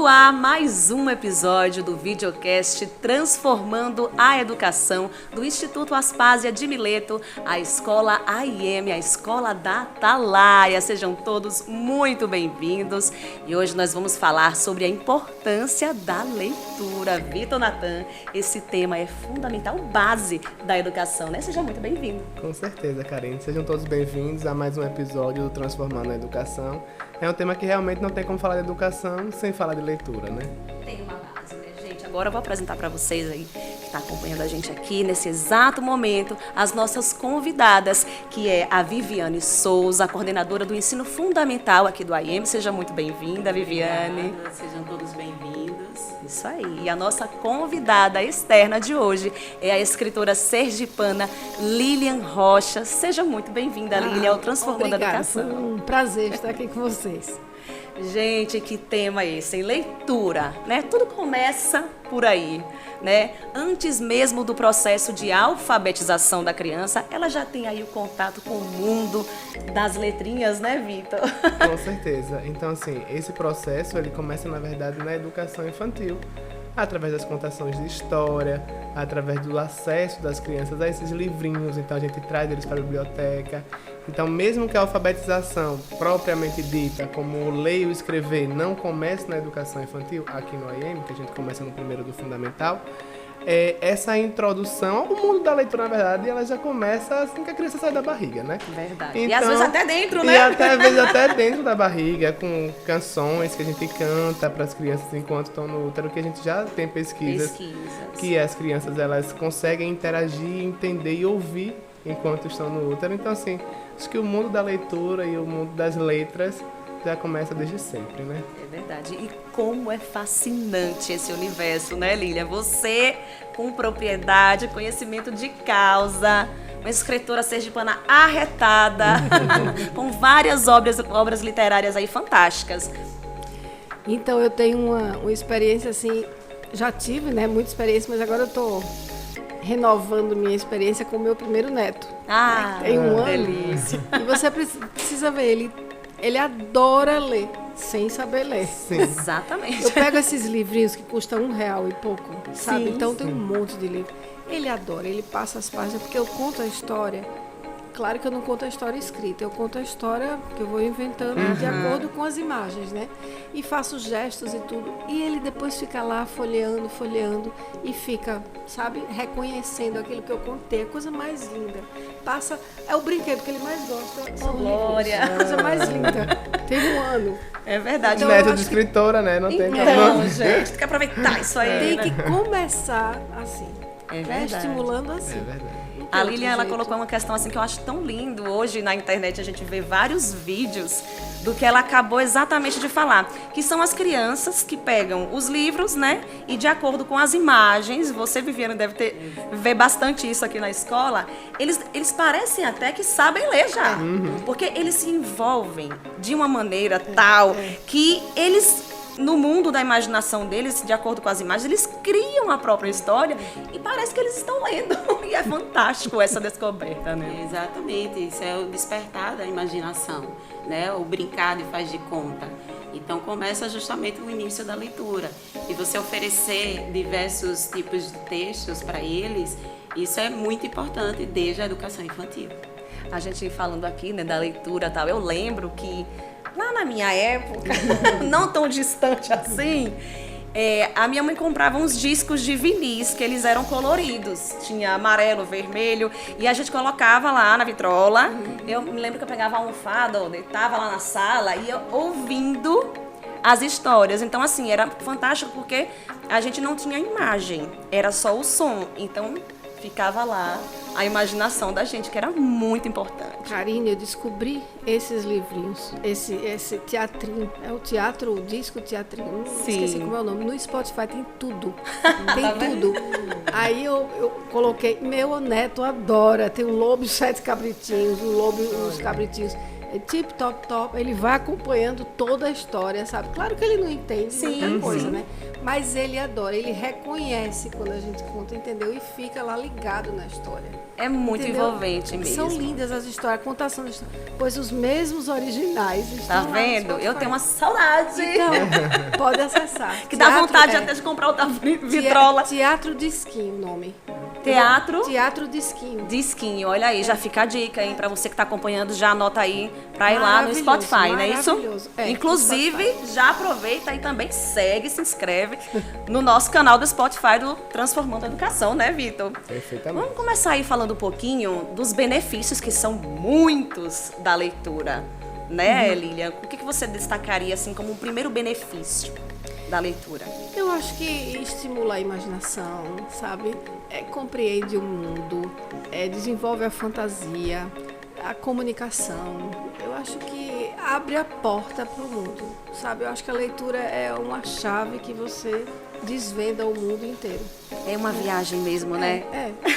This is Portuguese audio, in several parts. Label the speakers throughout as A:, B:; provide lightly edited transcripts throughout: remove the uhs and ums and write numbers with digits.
A: ar mais um episódio do videocast Transformando a Educação do Instituto Aspásia de Mileto, a Escola AIM, a Escola da Atalaia. Sejam todos muito bem-vindos e hoje nós vamos falar sobre a importância da leitura. Vitor Natan, esse tema é fundamental, base da educação, né? Seja muito bem-vindo.
B: Com certeza, Karine. Sejam todos bem-vindos a mais um episódio do Transformando a Educação. É um tema que realmente não tem como falar de educação sem falar de leitura, né?
A: Tem uma base, né, gente? Agora eu vou apresentar para vocês aí, que está acompanhando a gente aqui nesse exato momento, as nossas convidadas, que é a Viviane Souza, a coordenadora do ensino fundamental aqui do AIM. Seja muito bem-vinda, Viviane.
C: Obrigada, sejam todos bem-vindos.
A: Isso aí. E a nossa convidada externa de hoje é a escritora sergipana Lilian Rocha. Seja muito bem-vinda, Lilian, ao Transformando a Educação.
D: Foi um prazer estar aqui com vocês.
A: Gente, que tema é esse, hein? Leitura, né? Tudo começa por aí, né? Antes mesmo do processo de alfabetização da criança, ela já tem aí o contato com o mundo das letrinhas, né, Vitor?
B: Com certeza. Então, assim, esse processo, ele começa, na verdade, na educação infantil, através das contações de história, através do acesso das crianças a esses livrinhos. Então, a gente traz eles para a biblioteca. Então, mesmo que a alfabetização propriamente dita, como ler e escrever, não comece na educação infantil, aqui no AIM, que a gente começa no primeiro do fundamental, essa introdução ao mundo da leitura, na verdade, ela já começa assim que a criança sai da barriga, né?
A: Verdade.
B: Então,
A: e às vezes até dentro, né?
B: E às vezes até dentro da barriga, com canções que a gente canta para as crianças enquanto estão no útero, que a gente já tem pesquisas que as crianças elas conseguem interagir, entender e ouvir enquanto estão no útero. Então, assim, acho que o mundo da leitura e o mundo das letras já começa desde sempre, né?
A: É verdade. E como é fascinante esse universo, né, Lilian? Você, com propriedade, conhecimento de causa, uma escritora sergipana arretada, com várias obras literárias aí fantásticas.
D: Então, eu tenho uma experiência, assim, já tive, né, muita experiência, mas agora eu estou renovando minha experiência com o meu primeiro neto.
A: Ah,
D: tem um ano.
A: Delícia.
D: E você precisa ver, ele adora ler, sem saber ler.
B: Sim.
A: Exatamente.
D: Eu pego esses livrinhos que custam R$1 e pouco, sabe?
A: Sim,
D: então tem um monte de livro. Ele adora, ele passa as páginas, porque eu conto a história. Claro que eu não conto a história escrita, eu conto a história que eu vou inventando de acordo com as imagens, né? E faço gestos e tudo. E ele depois fica lá folheando e fica, sabe, reconhecendo aquilo que eu contei. A coisa mais linda. É o brinquedo que ele mais gosta. São
A: Glória.
D: livros. A coisa mais linda. Tem um ano.
A: É verdade.
D: Então,
B: Neto
D: eu
B: de
D: acho
B: escritora, né? Não tem
A: Então,
B: como.
A: gente, tem que aproveitar isso aí.
D: Tem
A: né?
D: que começar assim.
A: É
D: né?
A: verdade.
D: Estimulando assim.
B: É verdade.
D: Não tem
A: A
D: outro
A: Lilian, ela
D: jeito.
A: colocou uma questão assim que eu acho tão lindo. Hoje na internet a gente vê vários vídeos do que ela acabou exatamente de falar, que são as crianças que pegam os livros, né? E de acordo com as imagens, você, Viviane, deve ver bastante isso aqui na escola, eles parecem até que sabem ler já. Porque eles se envolvem de uma maneira tal que eles, no mundo da imaginação deles, de acordo com as imagens, eles criam a própria história e parece que eles estão lendo. E é fantástico essa descoberta, né?
C: Exatamente, isso é o despertar da imaginação, né? O brincar de faz de conta. Então começa justamente o início da leitura. E você oferecer diversos tipos de textos para eles, isso é muito importante desde a educação infantil.
A: A gente falando aqui, né, da leitura e tal, eu lembro que lá na minha época, não tão distante assim, a minha mãe comprava uns discos de vinis, que eles eram coloridos. Tinha amarelo, vermelho, e a gente colocava lá na vitrola. Eu me lembro que eu pegava a almofada, eu deitava lá na sala e ia ouvindo as histórias. Então, assim, era fantástico porque a gente não tinha imagem, era só o som. Então, ficava lá a imaginação da gente, que era muito importante.
D: Karine, eu descobri esses livrinhos, esse teatrinho, é o teatro, o disco teatrinho, esqueci como é o nome, no Spotify tem tudo, tem tudo. Aí eu coloquei, meu neto adora, tem o Lobo e os 7 Cabritinhos, o Lobo e os Cabritinhos, tip top top, ele vai acompanhando toda a história, sabe? Claro que ele não entende muita coisa, né? Mas ele adora, ele reconhece quando a gente conta, entendeu? E fica lá ligado na história.
A: É muito
D: Entendeu?
A: envolvente mesmo.
D: São lindas as histórias, a contação da história, pois os mesmos originais
A: Tá
D: estão lá no
A: vendo?
D: Spotify.
A: Eu tenho uma saudade.
D: Então, pode acessar.
A: Que dá vontade até de comprar outra vitrola.
D: Teatro Disquinho, o nome.
A: Teatro
D: Teatro Disquinho.
A: Disquinho, olha aí, já fica a dica, hein? Pra você que tá acompanhando, já anota aí pra ir lá no
D: Maravilhoso,
A: Spotify, não é isso?
D: maravilhoso. É,
A: Inclusive, já aproveita e também segue, se inscreve no nosso canal do Spotify do Transformando a Educação, né, Vitor?
B: Perfeitamente.
A: Vamos começar aí falando um pouquinho dos benefícios, que são muitos da leitura, né, Lilian? O que você destacaria, assim, como um primeiro benefício da leitura?
D: Eu acho que estimula a imaginação, sabe? Compreende o mundo, desenvolve a fantasia, a comunicação. Eu acho que abre a porta para o mundo, sabe? Eu acho que a leitura é uma chave que você desvenda o mundo inteiro.
A: É uma viagem mesmo, né?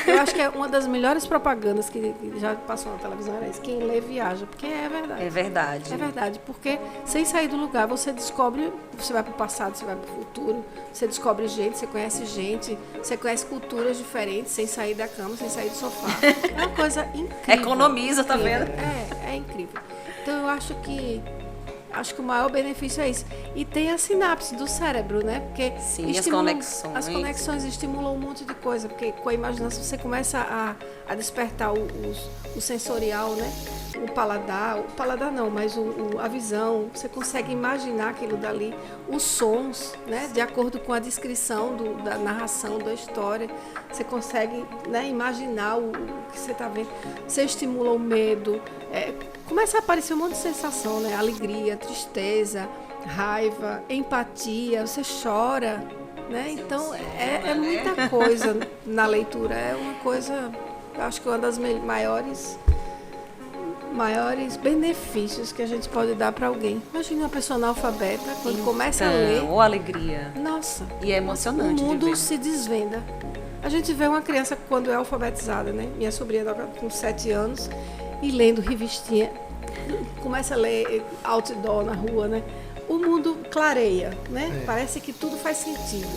D: Eu acho que é uma das melhores propagandas que já passou na televisão, era isso. Quem lê viaja, porque é verdade.
A: É verdade.
D: É verdade, porque sem sair do lugar você descobre, você vai para o passado, você vai para o futuro, você descobre gente, você conhece culturas diferentes sem sair da cama, sem sair do sofá. É uma coisa incrível.
A: Economiza, tá vendo?
D: É incrível. Então eu acho que o maior benefício é isso. E tem a sinapse do cérebro, né? Porque
A: Sim, as conexões.
D: As conexões estimulam um monte de coisa, porque com a imaginação você começa a despertar o sensorial, né? O paladar não, mas a visão, você consegue imaginar aquilo dali, os sons, né? De acordo com a descrição da narração da história, você consegue, né, imaginar o que você está vendo. Você estimula o medo, começa a aparecer um monte de sensação, né? Alegria, tristeza, raiva, empatia, você chora, né? Então é muita coisa na leitura, é uma coisa, eu acho que uma das maiores benefícios que a gente pode dar para alguém. Imagina uma pessoa analfabeta, quando começa a ler,
A: Ou alegria.
D: nossa,
A: E é emocionante
D: o
A: de
D: mundo
A: ver.
D: se desvenda. A gente vê uma criança quando é alfabetizada, né? Minha sobrinha está com 7 anos e lendo revistinha, começa a ler outdoor na rua, né? O mundo clareia, né? Parece que tudo faz sentido.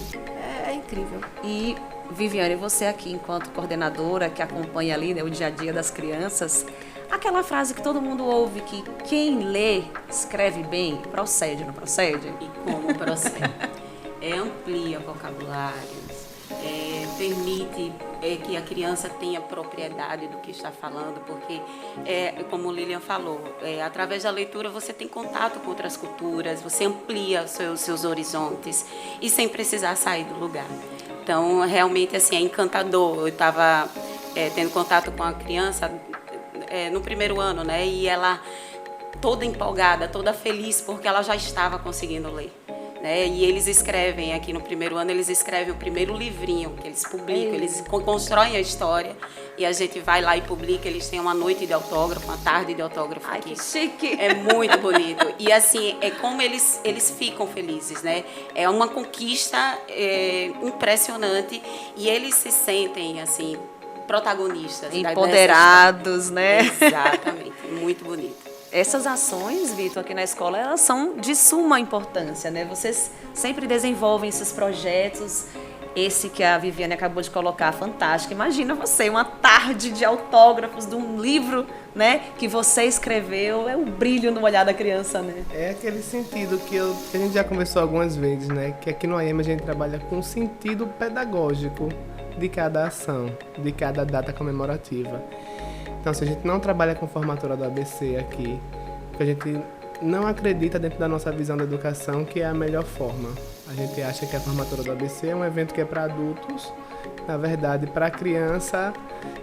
D: É incrível.
A: E, Viviane, você aqui, enquanto coordenadora que acompanha ali, né, o dia a dia das crianças, aquela frase que todo mundo ouve, que quem lê, escreve bem, procede, não procede?
C: E como procede? Amplia vocabulários, permite que a criança tenha propriedade do que está falando, porque, como Lilian falou, através da leitura você tem contato com outras culturas, você amplia os seus horizontes e sem precisar sair do lugar. Então, realmente, assim, é encantador. Eu estava tendo contato com a criança no primeiro ano, né? E ela toda empolgada, toda feliz, porque ela já estava conseguindo ler. Né? E eles escrevem, aqui no primeiro ano, eles escrevem o primeiro livrinho que eles publicam, eles constroem a história e a gente vai lá e publica. Eles têm uma noite de autógrafo, uma tarde de autógrafo aqui.
A: Que chique!
C: É muito bonito. E assim, é como eles ficam felizes, né? É uma conquista impressionante e eles se sentem, assim, protagonistas.
A: Empoderados, né?
C: Exatamente. Muito bonito.
A: Essas ações, Vitor, aqui na escola, elas são de suma importância, né? Vocês sempre desenvolvem esses projetos. Esse que a Viviane acabou de colocar, fantástico. Imagina você, uma tarde de autógrafos de um livro, né, que você escreveu. É o brilho no olhar da criança, né?
B: É aquele sentido que a gente já conversou algumas vezes, né? Que aqui no AEM a gente trabalha com o sentido pedagógico de cada ação, de cada data comemorativa. Então, se a gente não trabalha com formatura do ABC aqui, porque a gente não acredita dentro da nossa visão da educação que é a melhor forma. A gente acha que a formatura do ABC é um evento que é para adultos. Na verdade, para a criança,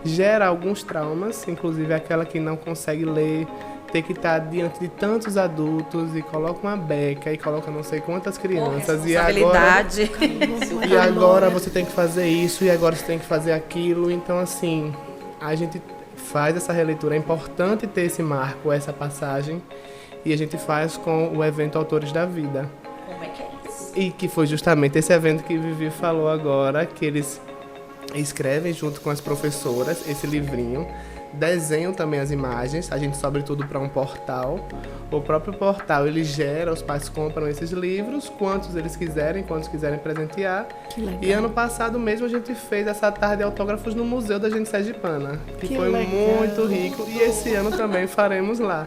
B: gera alguns traumas, inclusive aquela que não consegue ler, ter que estar diante de tantos adultos e coloca uma beca e coloca não sei quantas crianças.
A: Responsabilidade.
B: E agora você tem que fazer isso, e agora você tem que fazer aquilo. Então, assim, a gente faz essa releitura. É importante ter esse marco, essa passagem, e a gente faz com o evento Autores da Vida.
A: Como é que é isso?
B: E que foi justamente esse evento que Vivi falou agora, que eles escrevem junto com as professoras esse livrinho, desenham também as imagens, a gente sobe tudo para um portal. O próprio portal, ele gera, os pais compram esses livros, quantos eles quiserem, quantos quiserem presentear.
D: Que legal.
B: E ano passado mesmo a gente fez essa tarde de autógrafos no Museu da Gente Sergipana, que foi
D: legal.
B: muito rico, e esse ano também faremos lá.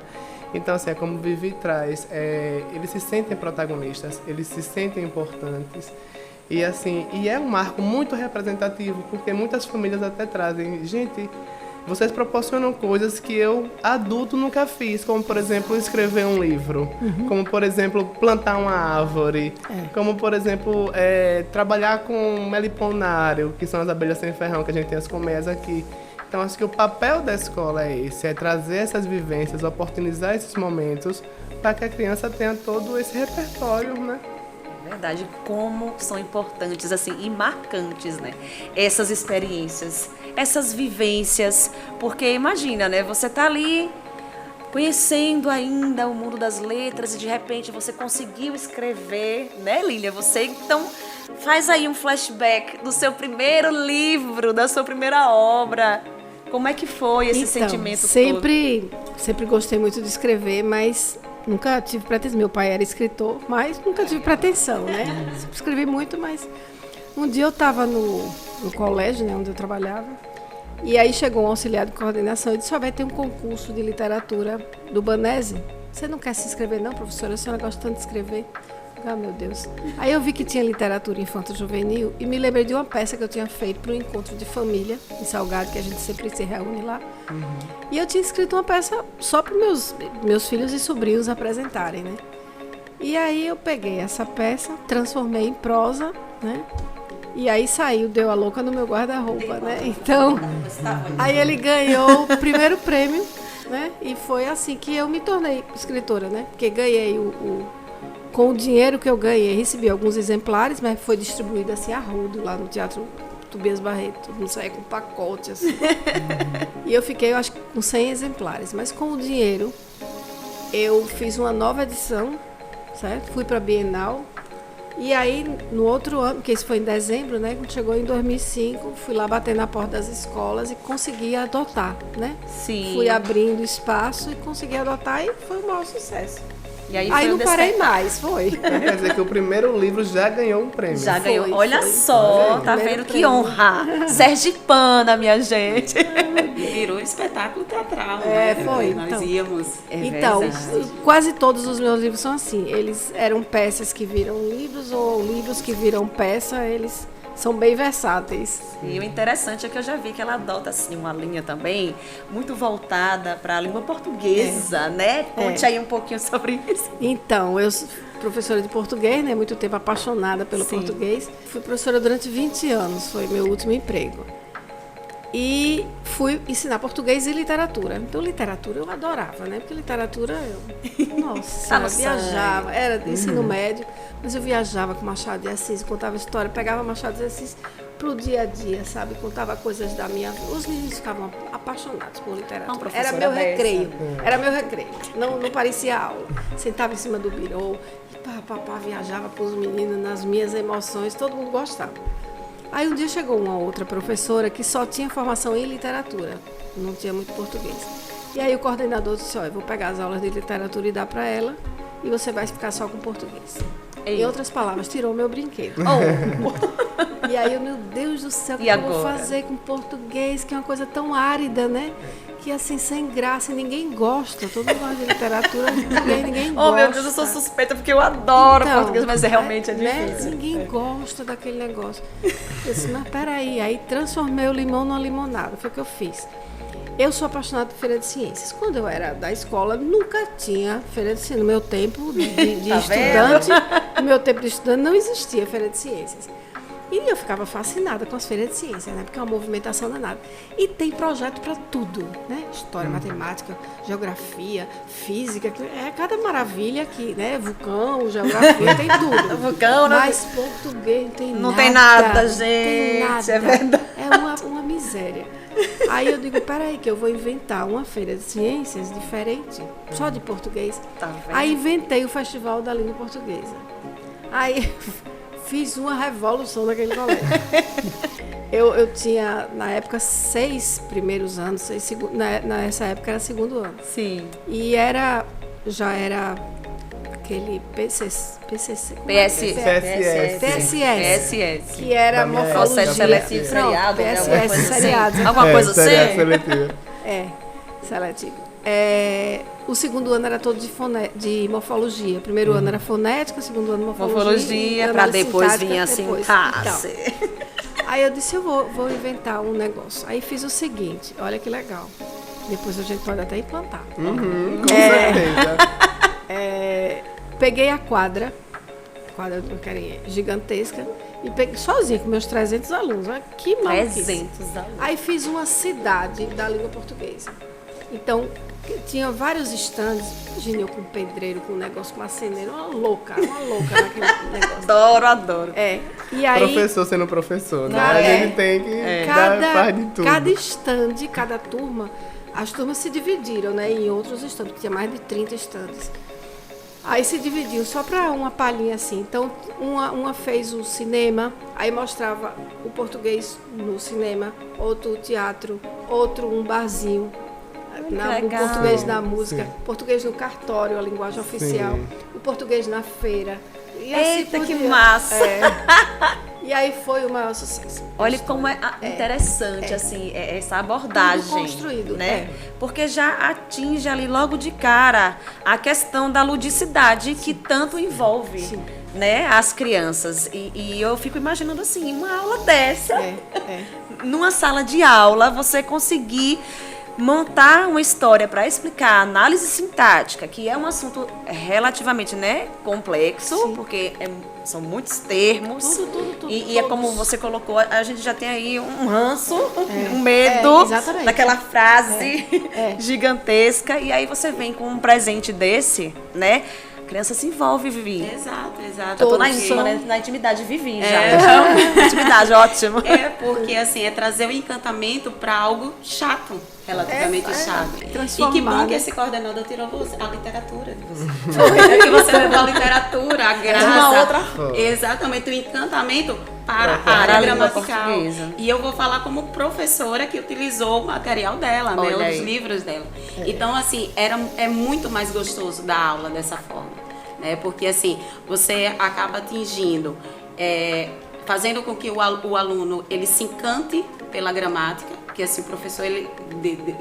B: Então, assim, é como Vivi traz, eles se sentem protagonistas, eles se sentem importantes. E, assim, e é um marco muito representativo, porque muitas famílias até trazem, gente, vocês proporcionam coisas que eu, adulto, nunca fiz, como, por exemplo, escrever um livro, como, por exemplo, plantar uma árvore, como, por exemplo, trabalhar com meliponário, que são as abelhas sem ferrão, que a gente tem as colmeias aqui. Então, acho que o papel da escola é esse, é trazer essas vivências, oportunizar esses momentos para que a criança tenha todo esse repertório, né?
A: Verdade, como são importantes assim e marcantes, né? Essas experiências, essas vivências, porque imagina, né? Você tá ali conhecendo ainda o mundo das letras e de repente você conseguiu escrever, né, Lília? Você então faz aí um flashback do seu primeiro livro, da sua primeira obra. Como é que foi esse sentimento todo?
D: Sempre gostei muito de escrever, mas nunca tive pretensão. Meu pai era escritor, mas nunca tive pretensão, né? Escrevi muito, mas um dia eu estava no colégio, né, onde eu trabalhava, e aí chegou um auxiliar de coordenação e disse: vai ter um concurso de literatura do Banese. Você não quer se inscrever não, professora? A senhora gosta tanto de escrever. Ah, meu Deus. Aí eu vi que tinha literatura infanto-juvenil e me lembrei de uma peça que eu tinha feito para um encontro de família em Salgado, que a gente sempre se reúne lá. E eu tinha escrito uma peça só para meus filhos e sobrinhos apresentarem, né? E aí eu peguei essa peça, transformei em prosa, né? E aí saiu, deu a louca no meu guarda-roupa, né? Então, aí ele ganhou o primeiro prêmio, né? E foi assim que eu me tornei escritora, né? Porque ganhei com o dinheiro que eu ganhei, recebi alguns exemplares, mas foi distribuído assim a rodo lá no Teatro Tobias Barreto. Todo mundo saía com pacote assim. E eu fiquei, eu acho, com 100 exemplares. Mas com o dinheiro, eu fiz uma nova edição, certo? Fui para a Bienal. E aí, no outro ano, que isso foi em dezembro, né? Quando chegou em 2005, fui lá bater na porta das escolas e consegui adotar, né?
A: Sim.
D: Fui abrindo espaço e consegui adotar e foi um maior sucesso.
A: E aí
D: não parei mais, foi.
B: Então, quer dizer que o primeiro livro já ganhou um prêmio.
A: Já ganhou.
D: Foi,
A: Olha
D: foi.
A: só, tá
D: Primeiro
A: vendo que
D: prêmio.
A: honra. Sergipana, minha gente.
C: Virou espetáculo teatral,
D: É,
C: né?
D: foi,
C: Nós
D: então.
C: íamos.
D: Então,
A: verdade.
D: quase todos os meus livros são assim. Eles eram peças que viram livros ou livros que viram peça, eles são bem versáteis.
A: E o interessante é que eu já vi que ela adota assim uma linha também muito voltada para a língua portuguesa, né? Conte aí um pouquinho sobre isso.
D: Então, eu sou professora de português, né? Muito tempo apaixonada pelo
A: Sim.
D: português. Fui professora durante 20 anos, foi meu último emprego. E fui ensinar português e literatura. Então, literatura eu adorava, né? Porque literatura nossa,
A: Tá no
D: eu viajava. Era de ensino médio, mas eu viajava com Machado de Assis, contava história, pegava Machado de Assis pro dia a dia, sabe? Contava coisas da minha vida. Os meninos ficavam apaixonados por literatura.
A: Uma professora
D: Era meu
A: dessa.
D: recreio. Era meu recreio. Não parecia aula. Sentava em cima do birô e viajava pros meninos nas minhas emoções. Todo mundo gostava. Aí um dia chegou uma outra professora que só tinha formação em literatura, não tinha muito português. E aí o coordenador disse: olha, eu vou pegar as aulas de literatura e dar para ela, e você vai ficar só com português.
A: Ei.
D: Em outras palavras, tirou meu brinquedo.
A: Oh,
D: E aí eu, meu Deus do céu, o que
A: E
D: eu vou
A: agora?
D: fazer com português, que é uma coisa tão árida, né? Que assim, sem graça, ninguém gosta. Todo mundo gosta de literatura, ninguém gosta.
A: oh meu Deus, eu sou suspeita porque eu adoro
D: Então,
A: português, mas realmente é
D: né?
A: difícil.
D: Ninguém gosta daquele negócio. Eu disse, mas peraí. Aí transformei o limão numa limonada. Foi o que eu fiz. Eu sou apaixonada por feira de ciências. Quando eu era da escola, nunca tinha feira de ciências. No meu tempo de
A: Tá
D: estudante, no meu tempo de estudante não existia feira de ciências. E eu ficava fascinada com as feiras de ciências, né? Porque é uma movimentação danada. E tem projeto para tudo, né? História, matemática, geografia, física, é cada maravilha aqui, né? Vulcão, geografia, tem tudo.
A: Vulcão, né?
D: Mas português não tem nada.
A: Não tem nada,
D: não tem
A: gente,
D: nada.
A: é verdade.
D: É uma miséria. Aí eu digo, peraí, que eu vou inventar uma feira de ciências diferente, só de português.
A: Tá vendo?
D: Aí inventei o Festival da Língua Portuguesa. Aí fiz uma revolução naquele colégio. Eu tinha, na época, 6 primeiros anos, nessa época era segundo ano.
A: Sim.
D: E já era aquele PCC,
A: PSS.
D: que era
B: Da minha
D: morfologia.
B: época,
A: seletivo,
B: Não,
A: seriado, né? Alguma
D: PSS,
A: coisa assim.
D: seriados.
A: Alguma coisa
B: seriado
A: assim?
B: seletivo.
D: Seletivo. O segundo ano era todo de morfologia. Primeiro ano era fonética, segundo ano morfologia.
A: Para depois
D: sintática,
A: vir assim,
D: depois. Aí eu disse, eu vou inventar um negócio. Aí fiz o seguinte, olha que legal. Depois a gente pode até implantar.
B: Com certeza.
D: Peguei a quadra gigantesca, e peguei sozinha com meus 300 alunos. Olha que maluquice.
A: 300 alunos.
D: Aí fiz uma cidade da língua portuguesa. Então, tinha vários estandes. Imagina eu com um pedreiro, com um negócio, com uma marceneiro, uma louca naquele negócio.
A: Adoro.
D: E aí,
B: Professor sendo professor, né?
D: Cara,
B: A gente tem que dar parte de tudo.
D: cada estande, cada turma, as turmas se dividiram, né, em outros estandes, tinha mais de 30 estandes. Aí se dividiu só para uma palhinha assim. Então, uma fez o cinema, aí mostrava o português no cinema, outro o teatro, outro um barzinho, o
A: legal.
D: português na música,
B: Sim.
D: português no cartório, a linguagem oficial, o português na feira. E assim
A: Eita,
D: por
A: que
D: diante.
A: massa!
D: E aí foi o maior sucesso.
A: Olha como é interessante assim essa abordagem,
D: Tudo construído,
A: né? Porque já atinge ali logo de cara a questão da ludicidade que tanto envolve, né, as crianças. E eu fico imaginando assim, uma aula dessa, numa sala de aula, você conseguir montar uma história para explicar a análise sintática, que é um assunto relativamente, né, complexo, porque são muitos termos.
D: Tudo.
A: E é como você colocou, a gente já tem aí um ranço, um medo
D: exatamente.
A: daquela frase gigantesca. E aí você vem com um presente desse, né? A criança se envolve, Vivi.
C: Exato.
A: Eu tô na intimidade, Vivi já. Intimidade, ótimo.
C: Porque assim, é trazer o encantamento para algo chato, relativamente chato. E
D: transformar,
C: que bom que
D: né?
C: esse coordenador tirou a literatura de você. Que você levou a literatura, a graça.
A: Uma outra.
C: Exatamente, o encantamento para a
A: Para a
C: área
A: língua
C: gramatical.
A: portuguesa.
C: E eu vou falar como professora que utilizou o material dela, né,
A: Olha
C: os
A: aí.
C: livros dela. Então, assim, é muito mais gostoso dar aula dessa forma. Né? Porque, assim, você acaba atingindo, fazendo com que o aluno ele se encante pela gramática, porque assim, o professor ele,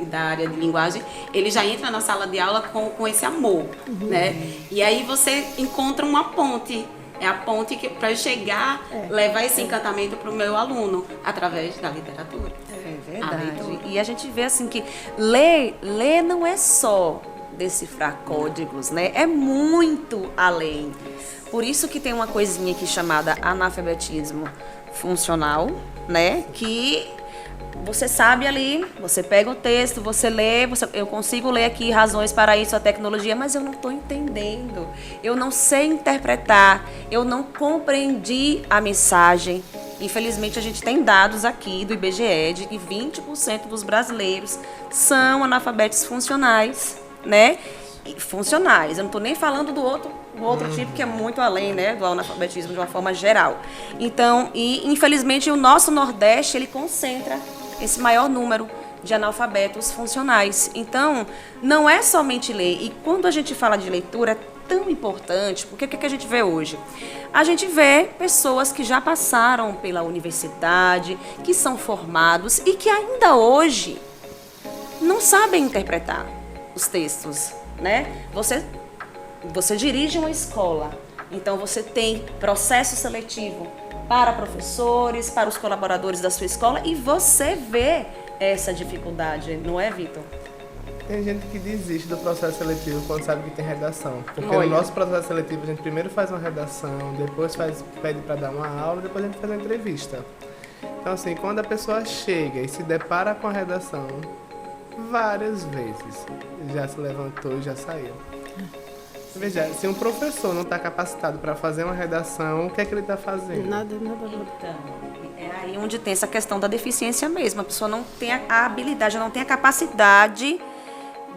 C: da área de linguagem, ele já entra na sala de aula com esse amor, né? E aí você encontra uma ponte. É a ponte que para eu chegar, levar esse encantamento para o meu aluno através da literatura.
A: É verdade. E a gente vê assim que ler não é só decifrar códigos, né? É muito além. Por isso que tem uma coisinha aqui chamada analfabetismo funcional, né? Que você sabe ali, você pega o texto, você lê, eu consigo ler aqui razões para isso, a tecnologia, mas eu não estou entendendo. Eu não sei interpretar, eu não compreendi a mensagem. Infelizmente, a gente tem dados aqui do IBGE de que 20% dos brasileiros são analfabetos funcionais, né? Funcionais. Eu não estou nem falando do outro tipo que é muito além, né, do analfabetismo de uma forma geral. Então, e infelizmente o nosso Nordeste ele concentra esse maior número de analfabetos funcionais. Então, não é somente ler. E quando a gente fala de leitura é tão importante, porque o que a gente vê hoje? A gente vê pessoas que já passaram pela universidade, que são formados e que ainda hoje não sabem interpretar os textos, né? Você dirige uma escola, então você tem processo seletivo para professores, para os colaboradores da sua escola e você vê essa dificuldade, não é, Vitor?
B: Tem gente que desiste do processo seletivo quando sabe que tem redação. Porque
A: Olha.
B: no nosso processo seletivo a gente primeiro faz uma redação, depois pede para dar uma aula, depois a gente faz uma entrevista. Então assim, quando a pessoa chega e se depara com a redação, várias vezes já se levantou e já saiu. Veja, se um professor não está capacitado para fazer uma redação, o que é que ele está fazendo?
D: Nada.
A: Então, é aí onde tem essa questão da deficiência mesmo. A pessoa não tem a habilidade, não tem a capacidade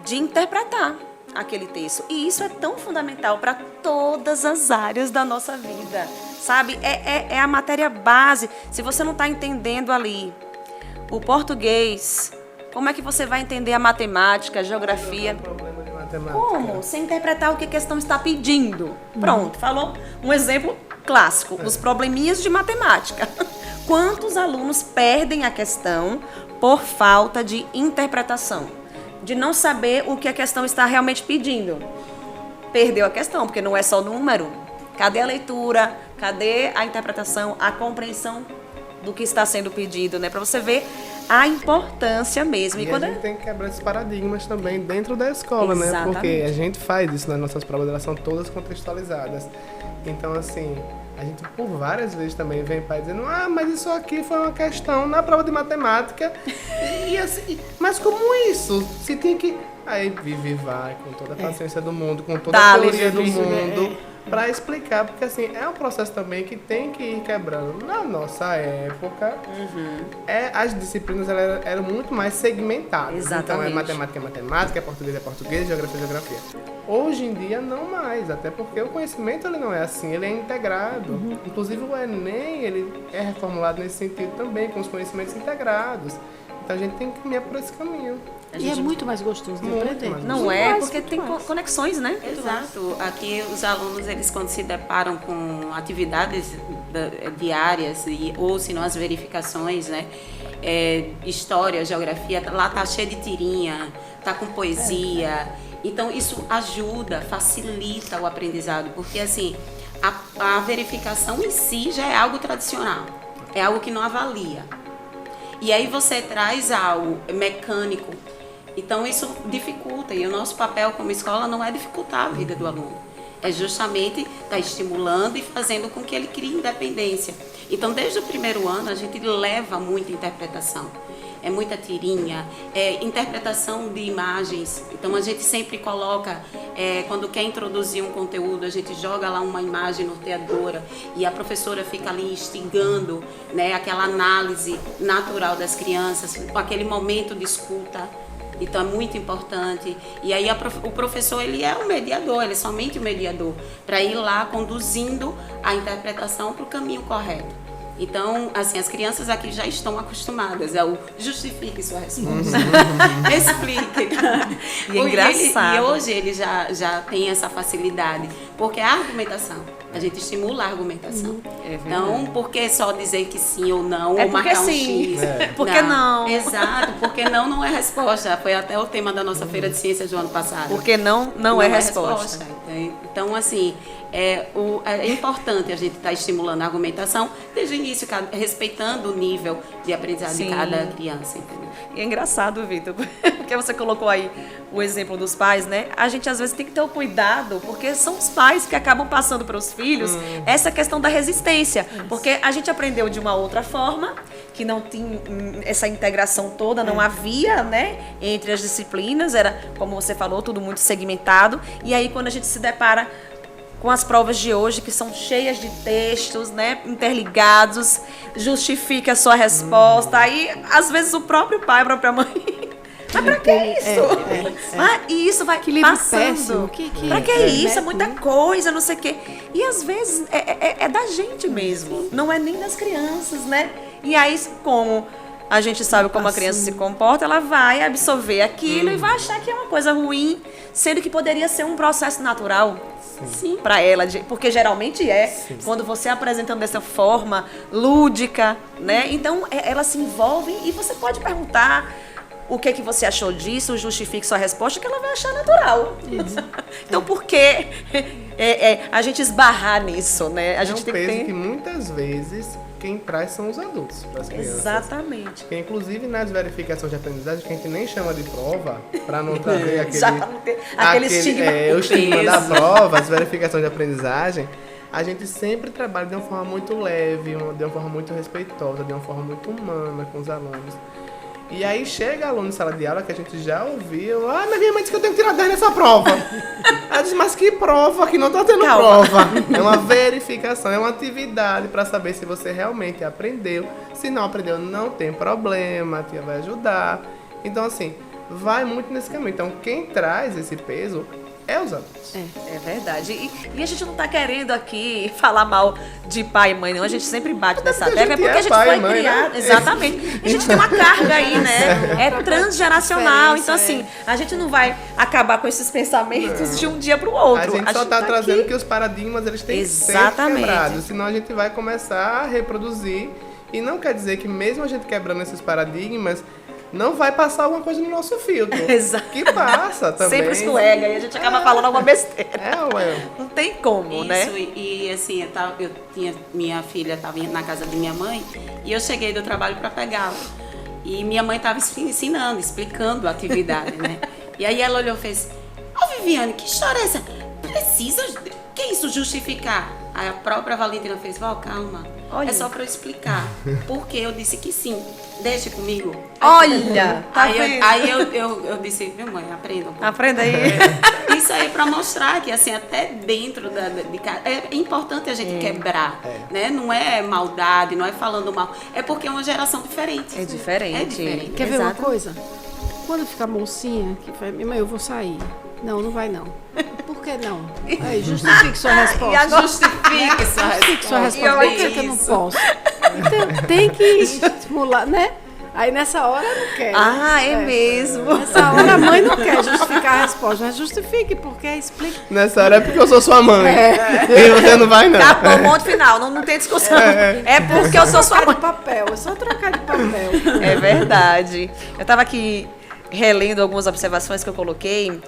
A: de interpretar aquele texto. E isso é tão fundamental para todas as áreas da nossa vida. sabe? É a matéria base. Se você não está entendendo ali o português, como é que você vai entender a matemática, a geografia?
B: Problema de matemática.
A: Como? Sem interpretar o que a questão está pedindo. Pronto, falou um exemplo clássico, os probleminhas de matemática. Quantos alunos perdem a questão por falta de interpretação? De não saber o que a questão está realmente pedindo. Perdeu a questão, porque não é só número. Cadê a leitura? Cadê a interpretação, a compreensão do que está sendo pedido, né? Para você ver a importância mesmo.
B: E a gente tem que quebrar esses paradigmas também dentro da escola, né?
A: Exatamente.
B: Porque a gente faz isso nas nossas provas, elas são todas contextualizadas. Então, assim, a gente por várias vezes também vem pai dizendo, mas isso aqui foi uma questão na prova de matemática. E assim, mas como isso? Se tem que... Aí Vivi vai com toda a paciência do mundo, com toda a teoria do mundo, para explicar, porque assim, é um processo também que tem que ir quebrando. Na nossa época, as disciplinas eram muito mais segmentadas.
A: Exatamente.
B: Então matemática é matemática, português é português, geografia é geografia. Hoje em dia não mais, até porque o conhecimento ele não é assim, ele é integrado. Inclusive o Enem, ele é reformulado nesse sentido também, com os conhecimentos integrados. Então a gente tem que caminhar por esse caminho.
D: E é muito mais gostoso de
B: Muito
D: aprender.
B: mais.
A: Não
D: Muito
A: é,
D: mais,
A: porque
D: muito
A: tem
D: mais.
A: conexões, né?
C: Exato. Aqui os alunos, eles quando se deparam com atividades diárias, ou se não as verificações, né? História, geografia, lá tá cheio de tirinha, tá com poesia. Então isso ajuda, facilita o aprendizado, porque assim, a verificação em si já é algo tradicional, é algo que não avalia. E aí você traz algo mecânico, então isso dificulta, e o nosso papel como escola não é dificultar a vida do aluno, é justamente estar estimulando e fazendo com que ele crie independência. Então desde o primeiro ano a gente leva muita interpretação, é muita tirinha, interpretação de imagens. Então a gente sempre coloca, quando quer introduzir um conteúdo, a gente joga lá uma imagem norteadora e a professora fica ali instigando, né, aquela análise natural das crianças, com aquele momento de escuta. Então é muito importante. E aí o professor, ele é o mediador, ele é somente o mediador, para ir lá conduzindo a interpretação para o caminho correto. Então, assim, as crianças aqui já estão acostumadas ao justifique sua resposta. Explique.
A: E é engraçado.
C: E hoje ele já tem essa facilidade, porque a argumentação, a gente estimula a argumentação. Então, por que só dizer que sim ou não, ou
A: porque
C: marcar um
A: sim.
C: X?
A: Por que não?
C: Exato, porque não é resposta. Foi até o tema da nossa Feira de Ciências do ano passado.
A: Porque não é resposta.
C: Então, assim, é importante a gente estar estimulando a argumentação desde o início, respeitando o nível de aprendizado de cada criança, entendeu?
A: E é engraçado, Vitor, porque você colocou aí o exemplo dos pais, né? A gente às vezes tem que ter o cuidado, porque são os pais que acabam passando para os filhos essa questão da resistência. Porque a gente aprendeu de uma outra forma, que não tinha essa integração toda, não havia, né, entre as disciplinas, era, como você falou, tudo muito segmentado. E aí quando a gente se depara com as provas de hoje, que são cheias de textos, né, interligados, justifique a sua resposta. Aí, às vezes, o próprio pai, a própria mãe... Mas pra que isso? E isso vai passando.
D: Péssimo.
A: Pra que isso? É muita coisa, não sei o quê. E, às vezes, é da gente mesmo. Não é nem das crianças, né? E aí, como a gente sabe como a criança se comporta, ela vai absorver aquilo e vai achar que é uma coisa ruim, sendo que poderia ser um processo natural. Sim, para ela, porque geralmente quando você apresentando dessa forma lúdica, né? Então ela se envolve e você pode perguntar o que você achou disso, justifique sua resposta, que ela vai achar natural. Então por que a gente esbarrar nisso, né? A gente
B: tem
A: tem
B: peso que muitas vezes quem traz são os adultos para as crianças.
A: Exatamente.
B: Porque, inclusive nas verificações de aprendizagem, que a gente nem chama de prova, para não trazer
A: aquele estigma.
B: O estigma da prova, as verificações de aprendizagem, a gente sempre trabalha de uma forma muito leve, de uma forma muito respeitosa, de uma forma muito humana com os alunos. E aí chega aluno em sala de aula que a gente já ouviu, mas minha mãe disse que eu tenho que tirar 10 nessa prova. Ela disse, mas que prova? Que não tá tendo prova. É uma verificação, é uma atividade para saber se você realmente aprendeu. Se não aprendeu, não tem problema, a tia vai ajudar. Então, assim, vai muito nesse caminho. Então, quem traz esse peso é os adultos.
A: É verdade. E a gente não tá querendo aqui falar mal de pai e mãe, não. A gente sempre bate nessa
B: porque a
A: tecla,
B: gente
A: porque
B: é
A: a gente
B: pai
A: foi
B: e mãe,
A: criado.
B: né?
A: Exatamente. A gente tem uma carga aí, né? É transgeracional. Então, assim, a gente não vai acabar com esses pensamentos de um dia pro outro.
B: A gente só tá
A: aqui.
B: trazendo que os paradigmas, eles têm que ser
A: Exatamente.
B: quebrados. Senão a gente vai começar a reproduzir. E não quer dizer que mesmo a gente quebrando esses paradigmas, não vai passar alguma coisa no nosso filtro.
A: Exato.
B: Que passa também.
A: Sempre escorrega e a gente acaba falando alguma besteira.
B: Ué.
A: Não tem como, né?
C: Isso, e assim, eu tinha, minha filha estava na casa de minha mãe e eu cheguei do trabalho para pegá-la. E minha mãe estava ensinando, explicando a atividade, né? E aí ela olhou e fez: Viviane, que história é essa? Precisa, que isso justificar? Aí a própria Valentina fez: Val, calma.
A: Olha.
C: É só para eu explicar. Porque eu disse que sim. Deixe comigo.
A: Olha, tá vendo?
C: Aí eu disse: minha mãe, aprenda um pouco.
A: Aprenda aí.
C: Isso aí é para mostrar que, assim, até dentro de casa, é importante a gente quebrar, né? Não é maldade, não é falando mal. É porque é uma geração diferente.
A: É diferente.
C: É diferente.
D: Quer ver uma
A: Exato.
D: coisa? Quando ficar mocinha, que fala, mãe, eu vou sair. Não, não vai não. Por que não? Aí, justifique sua resposta.
C: Justifique sua
D: Justifique sua
C: resposta.
D: resposta. Por que eu não posso? Então, tem que estimular, né? Aí nessa hora não quer.
A: Ah, é mesmo.
D: Nessa hora a mãe não quer justificar a resposta, mas justifique, porque explica.
B: Nessa hora é porque eu sou sua mãe. E você não vai, não.
A: Acabou, ponto final. Não tem discussão. É porque eu sou sua
D: Trocar
A: mãe.
D: de papel, é só trocar de papel.
A: É verdade. Eu tava aqui relendo algumas observações que eu coloquei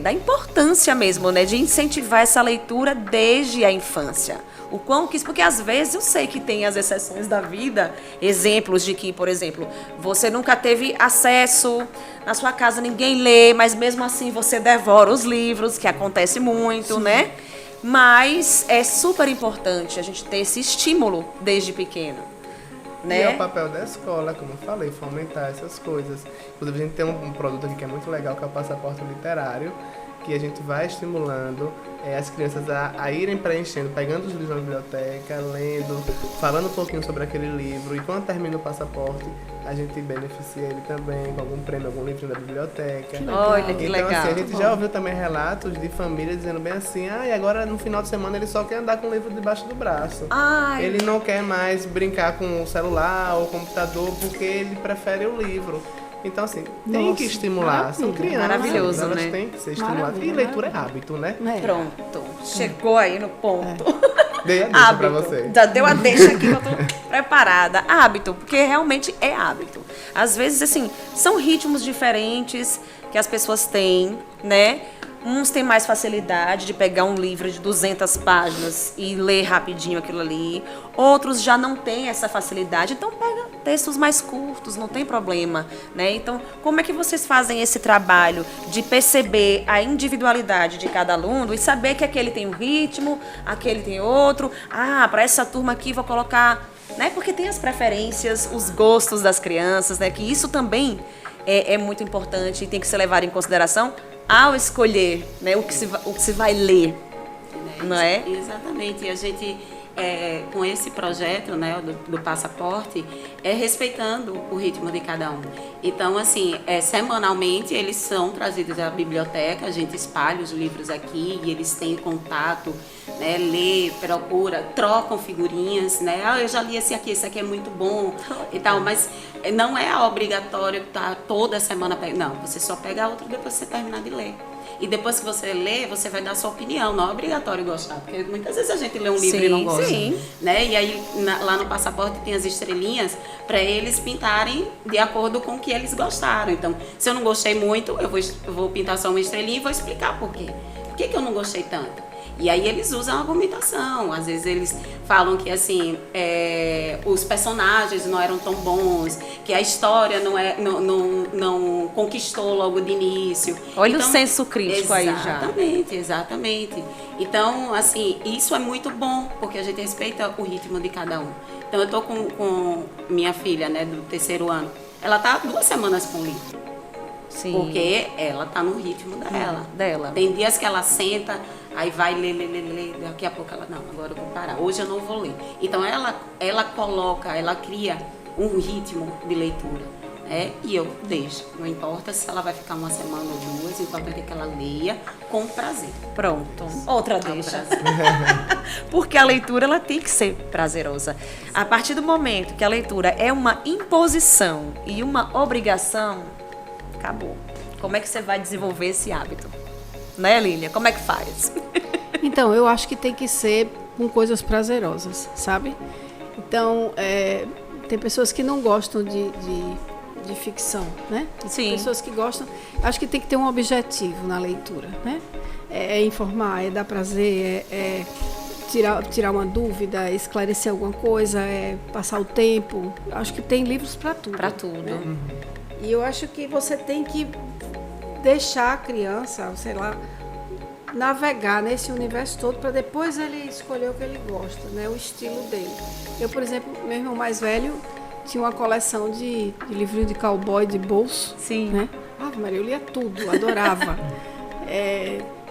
A: da importância mesmo, né, de incentivar essa leitura desde a infância. O quão quis, porque às vezes eu sei que tem as exceções da vida, exemplos de que, por exemplo, você nunca teve acesso, na sua casa ninguém lê, mas mesmo assim você devora os livros, que acontece muito, né? Mas é super importante a gente ter esse estímulo desde pequeno. Né?
B: E é o papel da escola, como eu falei, fomentar essas coisas. Inclusive, a gente tem um produto aqui que é muito legal, que é o Passaporte Literário, que a gente vai estimulando as crianças a irem preenchendo, pegando os livros na biblioteca, lendo, falando um pouquinho sobre aquele livro. E quando termina o passaporte, a gente beneficia ele também com algum prêmio, algum livro da biblioteca.
A: Olha que
B: então,
A: legal.
B: assim, a gente já ouviu também relatos de famílias dizendo bem assim: e agora no final de semana ele só quer andar com o livro debaixo do braço.
A: Ai.
B: Ele não quer mais brincar com o celular ou o computador porque ele prefere o livro. Então, assim, tem que estimular. São crianças.
A: Maravilhoso,
B: elas
A: né?
B: têm que ser estimuladas. E
D: Maravilha,
B: leitura é hábito, né?
A: Pronto. Chegou aí no ponto.
B: Dei a deixa pra você.
A: Já deu a deixa aqui que eu tô preparada. Hábito, porque realmente é hábito. Às vezes, assim, são ritmos diferentes que as pessoas têm, né? Uns têm mais facilidade de pegar um livro de 200 páginas e ler rapidinho aquilo ali. Outros já não têm essa facilidade. Então, pega textos mais curtos, não tem problema, né? Então, como é que vocês fazem esse trabalho de perceber a individualidade de cada aluno e saber que aquele tem um ritmo, aquele tem outro? Ah, para essa turma aqui vou colocar... Né? Porque tem as preferências, os gostos das crianças, né? Que isso também é muito importante e tem que ser levado em consideração ao escolher, né, o que se vai ler, não é?
C: Exatamente. E a gente, com esse projeto, né, do passaporte, respeitando o ritmo de cada um. Então, assim, semanalmente eles são trazidos à biblioteca, a gente espalha os livros aqui e eles têm contato, né, lê, procura, trocam figurinhas, né? Eu já li esse aqui é muito bom e tal, mas não é obrigatório estar toda semana pegando. Não, você só pega outro depois que você terminar de ler. E depois que você lê, você vai dar sua opinião. Não é obrigatório gostar, porque muitas vezes a gente lê um livro e não gosta.
A: Sim.
C: Né? E aí, lá no passaporte tem as estrelinhas para eles pintarem de acordo com o que eles gostaram. Então, se eu não gostei muito, eu vou pintar só uma estrelinha e vou explicar por quê. Por que eu não gostei tanto? E aí eles usam a argumentação. Às vezes eles falam que assim, os personagens não eram tão bons, que a história não conquistou logo de início.
A: Olha
C: então,
A: o senso crítico aí já.
C: Exatamente. Então, assim, isso é muito bom, porque a gente respeita o ritmo de cada um. Então, eu tô com minha filha, né, do 3º ano. Ela tá 2 semanas com o livro.
A: Sim.
C: Porque ela tá no ritmo dela.
A: Dela.
C: Tem dias que ela senta, aí vai ler, daqui a pouco ela, não, agora eu vou parar, hoje eu não vou ler. Então ela cria um ritmo de leitura. E eu deixo. Não importa se ela vai ficar uma semana ou duas, o importante é que ela leia com prazer.
A: Pronto. Outra
C: Com
A: deixa.
C: prazer.
A: Porque a leitura ela tem que ser prazerosa. A partir do momento que a leitura é uma imposição e uma obrigação, acabou. Como é que você vai desenvolver esse hábito? Né, Lília? Como é que faz?
D: Então, eu acho que tem que ser com coisas prazerosas, sabe? Então, tem pessoas que não gostam de ficção, né? E
A: Sim.
D: tem pessoas que gostam. Acho que tem que ter um objetivo na leitura, né? É informar, é dar prazer, é tirar uma dúvida, é esclarecer alguma coisa, é passar o tempo. Acho que tem livros para tudo.
A: Para tudo.
D: Né? E eu acho que você tem que deixar a criança, sei lá, navegar nesse universo todo para depois ele escolher o que ele gosta, né? O estilo dele. Eu, por exemplo, meu irmão mais velho tinha uma coleção de livrinho de cowboy de bolso.
A: Sim.
D: Né? Maria, eu lia tudo, adorava.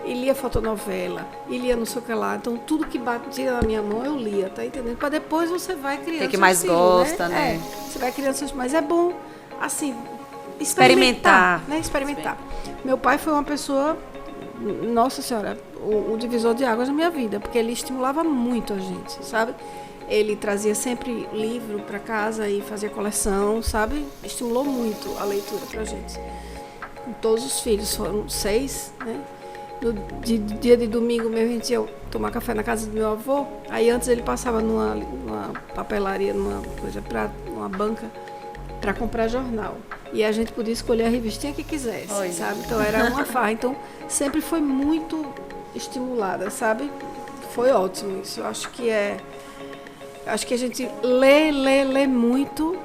D: E lia fotonovela, e lia não sei o que lá. Então, tudo que batia na minha mão, eu lia, tá entendendo? Para depois você vai criando
A: Tem que
D: seu
A: mais
D: estilo,
A: gosta, né?
D: Você vai criando seus... Mas é bom, assim,
A: Experimentar.
D: né? Experimentar. Meu pai foi uma pessoa, nossa senhora, o divisor de águas na minha vida, porque ele estimulava muito a gente, sabe? Ele trazia sempre livro para casa e fazia coleção, sabe? Estimulou muito a leitura pra gente. Com todos os filhos, foram 6, né? No dia de domingo mesmo, a gente ia tomar café na casa do meu avô. Aí antes ele passava numa papelaria, numa banca, para comprar jornal. E a gente podia escolher a revistinha que quisesse,
A: Olha.
D: sabe? Então era uma farra. Então sempre foi muito estimulada, sabe? Foi ótimo isso. Eu acho que Acho que a gente lê muito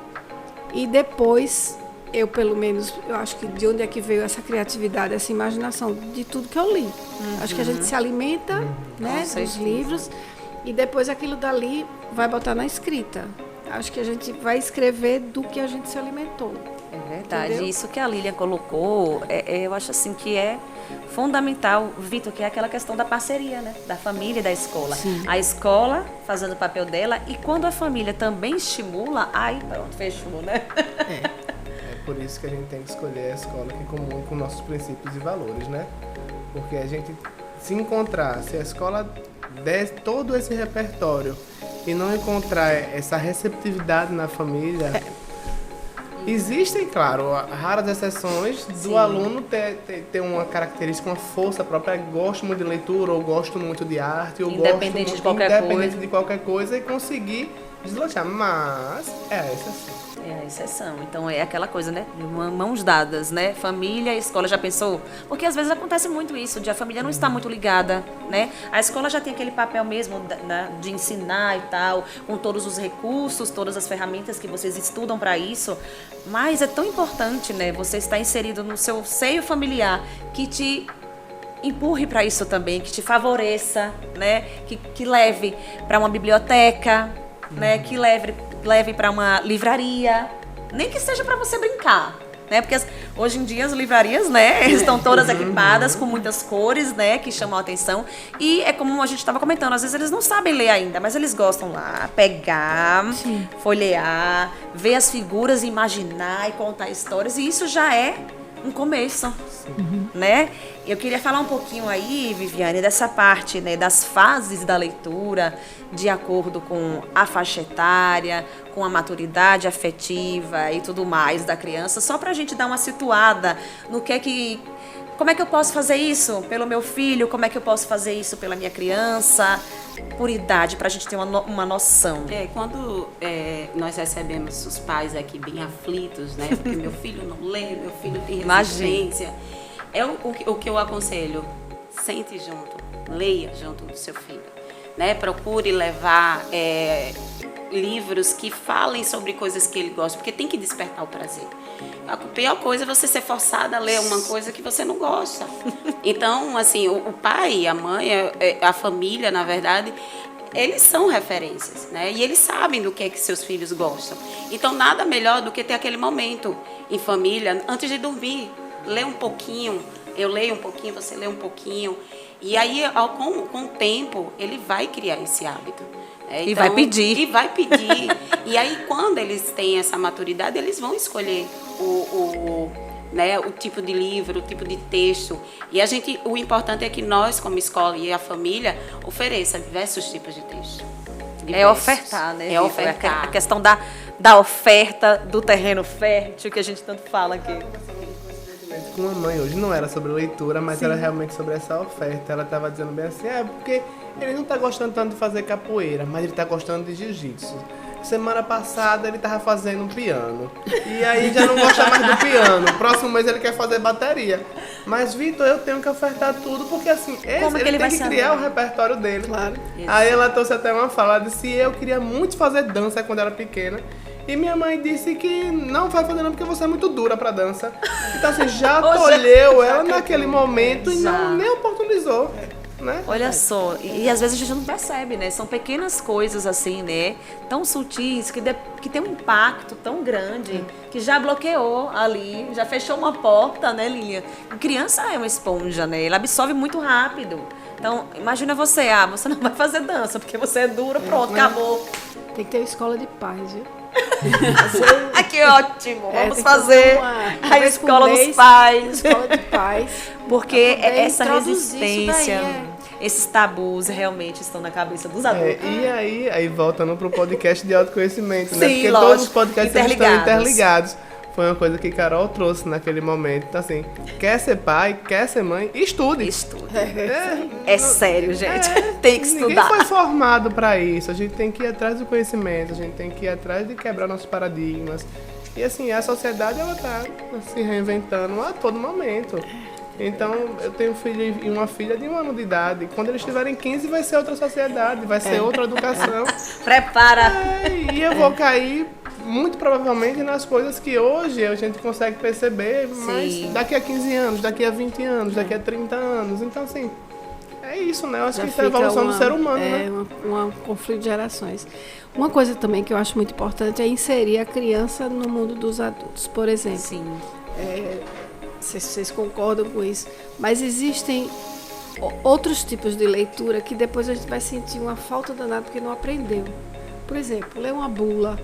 D: e depois, eu pelo menos, eu acho que de onde é que veio essa criatividade, essa imaginação, de tudo que eu li. Acho que a gente se alimenta, né, dos
A: certeza.
D: livros e depois aquilo dali vai botar na escrita. Acho que a gente vai escrever do que a gente se alimentou.
A: É verdade.
D: Entendeu?
A: Isso que a Lília colocou, eu acho assim que é fundamental, Vitor, que é aquela questão da parceria, né? Da família e da escola.
D: Sim.
A: A escola fazendo o papel dela e quando a família também estimula, aí pronto, fechou, né?
B: É por isso que a gente tem que escolher a escola que comungue com nossos princípios e valores, né? Porque a gente se encontrar, se a escola der todo esse repertório e não encontrar essa receptividade na família... Existem, claro, raras exceções do
A: Sim.
B: aluno ter uma característica, uma força própria, gosto muito de leitura, ou gosto muito de arte, ou
A: Independente
B: gosto
A: de qualquer
B: independente
A: coisa.
B: de qualquer coisa e conseguir deslanchar. Mas é a exceção.
A: É a exceção. Então é aquela coisa, né? Mãos dadas, né? Família e escola, já pensou? Porque às vezes acontece muito isso, de a família não estar muito ligada, né? A escola já tem aquele papel mesmo de ensinar e tal, com todos os recursos, todas as ferramentas que vocês estudam para isso. Mas é tão importante, né? Você estar inserido no seu seio familiar que te empurre para isso também, que te favoreça, né? Que leve para uma biblioteca, né? Que leve para uma livraria, nem que seja para você brincar, né? Porque hoje em dia as livrarias, né, estão todas equipadas com muitas cores, né, que chamam a atenção. E é como a gente estava comentando, às vezes eles não sabem ler ainda, mas eles gostam lá pegar,
D: Sim.
A: folhear, ver as figuras, imaginar e contar histórias. E isso já é um começo, né? Eu queria falar um pouquinho aí, Viviane, dessa parte, né, das fases da leitura, de acordo com a faixa etária, com a maturidade afetiva e tudo mais da criança, só pra gente dar uma situada no como é que eu posso fazer isso pelo meu filho, como é que eu posso fazer isso pela minha criança, por idade, pra gente ter uma noção.
C: Quando nós recebemos os pais aqui bem aflitos, né? Porque meu filho não lê, meu filho tem resistência. O que eu aconselho, sente junto, leia junto do seu filho, né? Procure levar livros que falem sobre coisas que ele gosta, porque tem que despertar o prazer. A pior coisa é você ser forçada a ler uma coisa que você não gosta. Então, assim, o pai, a mãe, a família, na verdade, eles são referências, né? E eles sabem do que seus filhos gostam. Então, nada melhor do que ter aquele momento em família, antes de dormir. Lê um pouquinho, eu leio um pouquinho, você lê um pouquinho. E aí, com o tempo, ele vai criar esse hábito.
A: E vai pedir.
C: E vai pedir. E aí, quando eles têm essa maturidade, eles vão escolher né, o tipo de livro, o tipo de texto. E o importante é que nós, como escola e a família, ofereça diversos tipos de texto.
A: É ofertar, né?
C: É ofertar.
A: A questão da oferta, do terreno fértil, que a gente tanto fala aqui.
B: Com a mãe hoje não era sobre leitura, mas era realmente sobre essa oferta. Ela estava dizendo bem assim, porque ele não está gostando tanto de fazer capoeira, mas ele está gostando de jiu-jitsu. Semana passada ele estava fazendo piano. E aí já não gosta mais do piano. Próximo mês ele quer fazer bateria. Mas, Vitor, eu tenho que ofertar tudo, porque assim, ele tem que criar o repertório dele.
D: Claro.
B: Aí ela trouxe até uma fala, disse, eu queria muito fazer dança quando era pequena. E minha mãe disse que não vai fazer não, porque você é muito dura pra dança. Então assim, já tolheu ela naquele momento e não nem oportunizou. Né?
A: Olha só, e às vezes a gente não percebe, né? São pequenas coisas assim, né? Tão sutis, que tem um impacto tão grande, que já bloqueou ali, já fechou uma porta, né, Lilian? Criança é uma esponja, né? Ela absorve muito rápido. Então, imagina você, você não vai fazer dança, porque você é dura, pronto, acabou.
D: Tem que ter escola de paz, viu?
A: Que ótimo! Vamos
D: tem que
A: fazer
D: uma
A: a escola dos pais.
D: Escola de paz.
A: Porque
D: pra poder
A: essa
D: introduzir
A: resistência,
D: isso daí,
A: esses tabus realmente estão na cabeça dos adultos.
B: E aí voltando pro podcast de autoconhecimento, né?
A: Sim,
B: Porque
A: lógico,
B: todos os podcasts eles estão interligados. Foi uma coisa que Carol trouxe naquele momento. Então, assim, quer ser pai, quer ser mãe, estude.
A: Estude. É sério, gente. Tem que
B: Ninguém
A: estudar.
B: foi formado para isso. A gente tem que ir atrás do conhecimento, a gente tem que ir atrás de quebrar nossos paradigmas. E assim, a sociedade ela tá se reinventando a todo momento. Então, eu tenho um filho e uma filha de 1 ano de idade. Quando eles tiverem 15, vai ser outra sociedade, vai ser outra educação.
A: Prepara.
B: E eu vou cair muito provavelmente nas coisas que hoje a gente consegue perceber, mas daqui a 15 anos, daqui a 20 anos, daqui a 30 anos. Então, assim, é isso, né? Eu acho que isso é a evolução do ser humano, né?
D: Um conflito de gerações. Uma coisa também que eu acho muito importante é inserir a criança no mundo dos adultos. Por exemplo,
A: Sim.
D: Vocês concordam com isso, mas existem outros tipos de leitura que depois a gente vai sentir uma falta danada porque não aprendeu. Por exemplo, ler uma bula,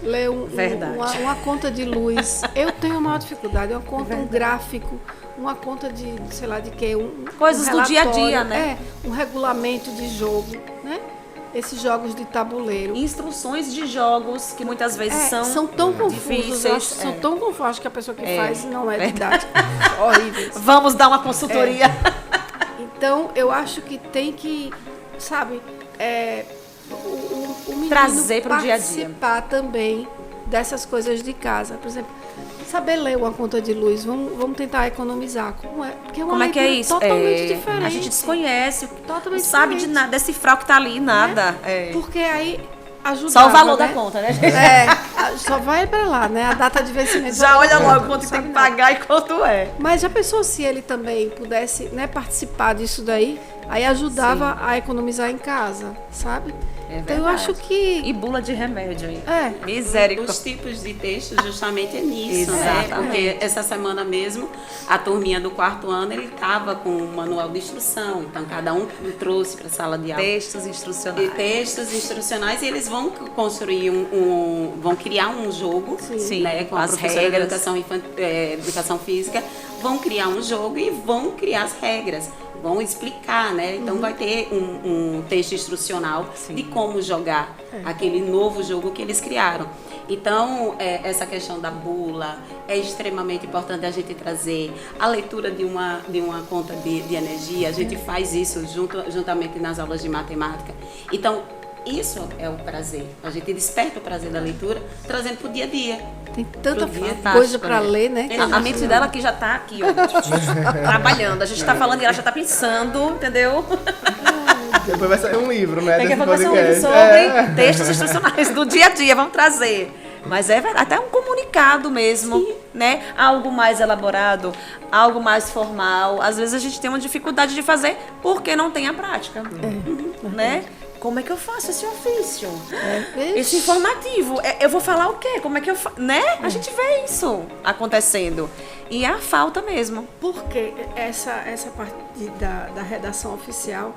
D: ler uma conta de luz. Eu tenho a maior dificuldade, uma conta, um gráfico, uma conta de, sei lá de quê,
A: coisas do dia a dia, né?
D: Um regulamento de jogo, né? Esses jogos de tabuleiro.
A: Instruções de jogos que muitas vezes
D: são tão confusos,
A: difíceis,
D: são tão confusos que a pessoa que faz não é didática. Horríveis.
A: Vamos dar uma consultoria.
D: Então, eu acho que tem que, sabe, o menino
A: trazer para o dia a dia.
D: Participar também dessas coisas de casa. Por exemplo, saber ler uma conta de luz, vamos tentar economizar. Como é? Porque é uma leitura
A: é isso?
D: totalmente diferente.
A: A gente desconhece,
D: totalmente
A: não sabe de nada, decifrar o que tá ali, nada.
D: Porque aí ajuda.
A: Só o valor da conta, né, gente?
D: Só vai para lá, né? A data de vencimento.
A: Já olha logo quanto tem que pagar e quanto é.
D: Mas já pensou se ele também pudesse, né, participar disso daí? Aí ajudava a economizar em casa, sabe? Então eu acho que...
A: E bula de remédio aí.
C: Misericórdia. Os tipos de texto justamente é nisso, né? Porque essa semana mesmo, a turminha do 4º ano, ele estava com um manual de instrução. Então, cada um trouxe para a sala de aula.
A: Textos instrucionais.
C: Textos instrucionais e eles vão construir vão criar um jogo, né? Com
A: as
C: a professora de
A: regras.
C: educação física, vão criar um jogo e vão criar as regras. Vão explicar, né? Então vai ter um texto instrucional de como jogar aquele novo jogo que eles criaram. Então, essa questão da bula é extremamente importante a gente trazer. A leitura de uma conta de energia, a gente faz isso juntamente nas aulas de matemática. Então, isso é o prazer. A gente desperta o prazer da leitura, trazendo para o dia a dia.
D: Tem tanta coisa para ler, né?
A: A mente dela aqui já está aqui, ó, trabalhando. A gente está falando e ela já está pensando, entendeu?
B: Depois vai sair um livro, né?
A: Daqui a pouco vai ser um livro sobre textos instrucionais do dia a dia, vamos trazer. Mas é verdade, até um comunicado mesmo, né? Algo mais elaborado, algo mais formal. Às vezes a gente tem uma dificuldade de fazer porque não tem a prática, né? Como é que eu faço esse ofício? Esse informativo? Eu vou falar o quê? Como é que eu faço? Né? A gente vê isso acontecendo. E é a falta mesmo.
D: Porque essa parte da redação oficial,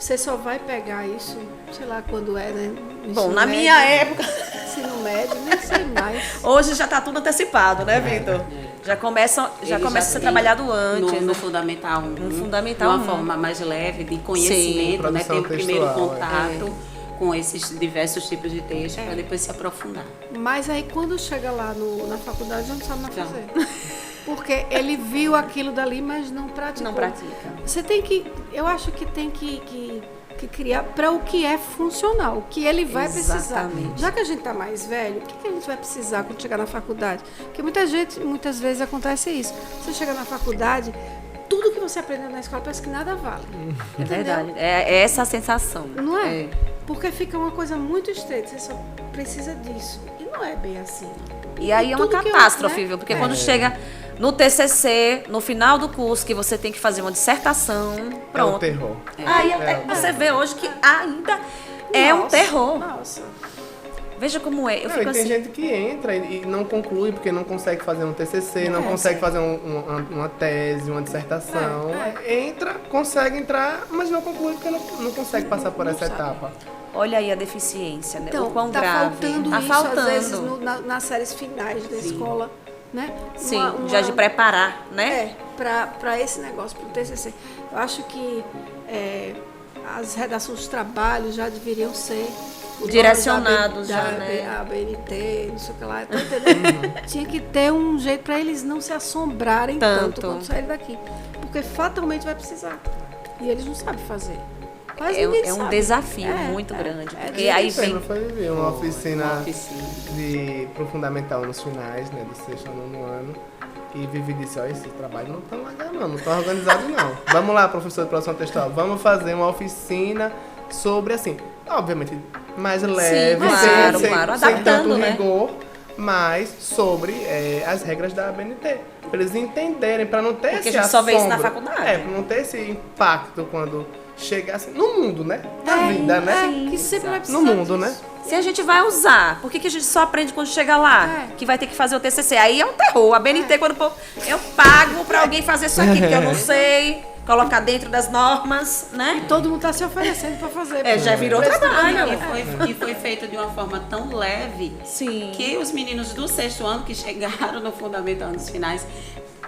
D: você só vai pegar isso, sei lá quando é, né?
A: Bom,
D: Ensino
A: na
D: médio,
A: minha época...
D: Ensino médio, nem sei mais.
A: Hoje já tá tudo antecipado, né, Vitor? Já começa
C: Ele
A: a ser
C: tem
A: trabalhado antes.
C: No
A: né?
C: Fundamental 1.
A: No Fundamental
C: de uma
A: 1.
C: forma mais leve, de conhecimento, né?
B: Produção
C: Ter o primeiro
B: textual,
C: contato com esses diversos tipos de texto, para depois se aprofundar.
D: Mas aí quando chega lá na faculdade já não sabe mais
C: Já.
D: fazer. Porque ele viu aquilo dali, mas não praticou.
A: Não pratica.
D: Você tem que, eu acho que tem que criar para o que é funcional, o que ele vai precisar.
A: Exatamente.
D: Já que a gente está mais velho, o que a gente vai precisar quando chegar na faculdade? Porque muitas vezes acontece isso. Você chega na faculdade, tudo que você aprendeu na escola parece que nada vale.
A: É verdade. É essa a sensação.
D: Não é? Porque fica uma coisa muito estreita, você só precisa disso. E não é bem assim.
A: E aí é uma
D: Tudo que eu-
A: catástrofe,
D: né?
A: viu? Porque quando chega no TCC, no final do curso, que você tem que fazer uma dissertação,
B: É o
A: pronto.
B: terror.
A: Aí você vê hoje que ainda é um
D: Nossa,
A: terror.
D: Nossa.
A: Veja como é. Eu
B: Não,
A: fico
B: e tem
A: assim.
B: gente que entra e não conclui porque não consegue fazer um TCC, não consegue fazer uma tese, uma dissertação. Entra, consegue entrar, mas não conclui porque não consegue passar por essa etapa.
A: Olha aí a deficiência, né?
D: Então,
A: o quão
D: tá
A: grave.
D: faltando
A: Tá
D: isso
A: faltando.
D: às vezes nas séries finais da escola, né?
A: Sim, já de preparar, né?
D: Para esse negócio, para o TCC. Eu acho que as redações dos trabalhos já deveriam ser o nome
A: Direcionados
D: da
A: já, né?
D: A BNT, não sei o que lá. Tá entendendo? Tinha que ter um jeito para eles não se assombrarem tanto quando saírem daqui. Porque fatalmente vai precisar. E eles não sabem fazer. Quase ninguém
A: É um
D: sabe.
A: desafio muito grande. Porque
B: E
A: aí
B: você
A: vem.
B: não foi ver uma oficina
C: Uma oficina.
B: pro fundamental nos finais, né, do sexto ao nono ano. E Vivi disse, ó, esse trabalho não tá legal não tá organizado não. Vamos lá, professor de produção textual, vamos fazer uma oficina sobre, assim, obviamente, mais leve,
A: claro,
B: sem
A: adaptando,
B: tanto
A: né?
B: rigor, mas sobre as regras da ABNT. Pra eles entenderem, pra não ter
A: Porque
B: esse
A: a gente só vê isso na
B: assombro.
A: faculdade.
B: Pra não ter esse impacto quando chegar assim, no mundo, né? Na vida, né?
D: Que sempre vai precisar
B: No mundo,
D: disso.
B: né?
A: Se a gente vai usar, por que a gente só aprende quando chega lá?
D: É.
A: Que vai ter que fazer o TCC. Aí é um terror. A BNT, quando eu pago pra alguém fazer isso aqui, que eu não sei, colocar dentro das normas, né?
D: Todo mundo está se oferecendo para fazer.
A: Já virou trabalho.
C: E foi feito de uma forma tão leve
A: Sim.
C: que os meninos do sexto ano que chegaram no fundamental nos finais,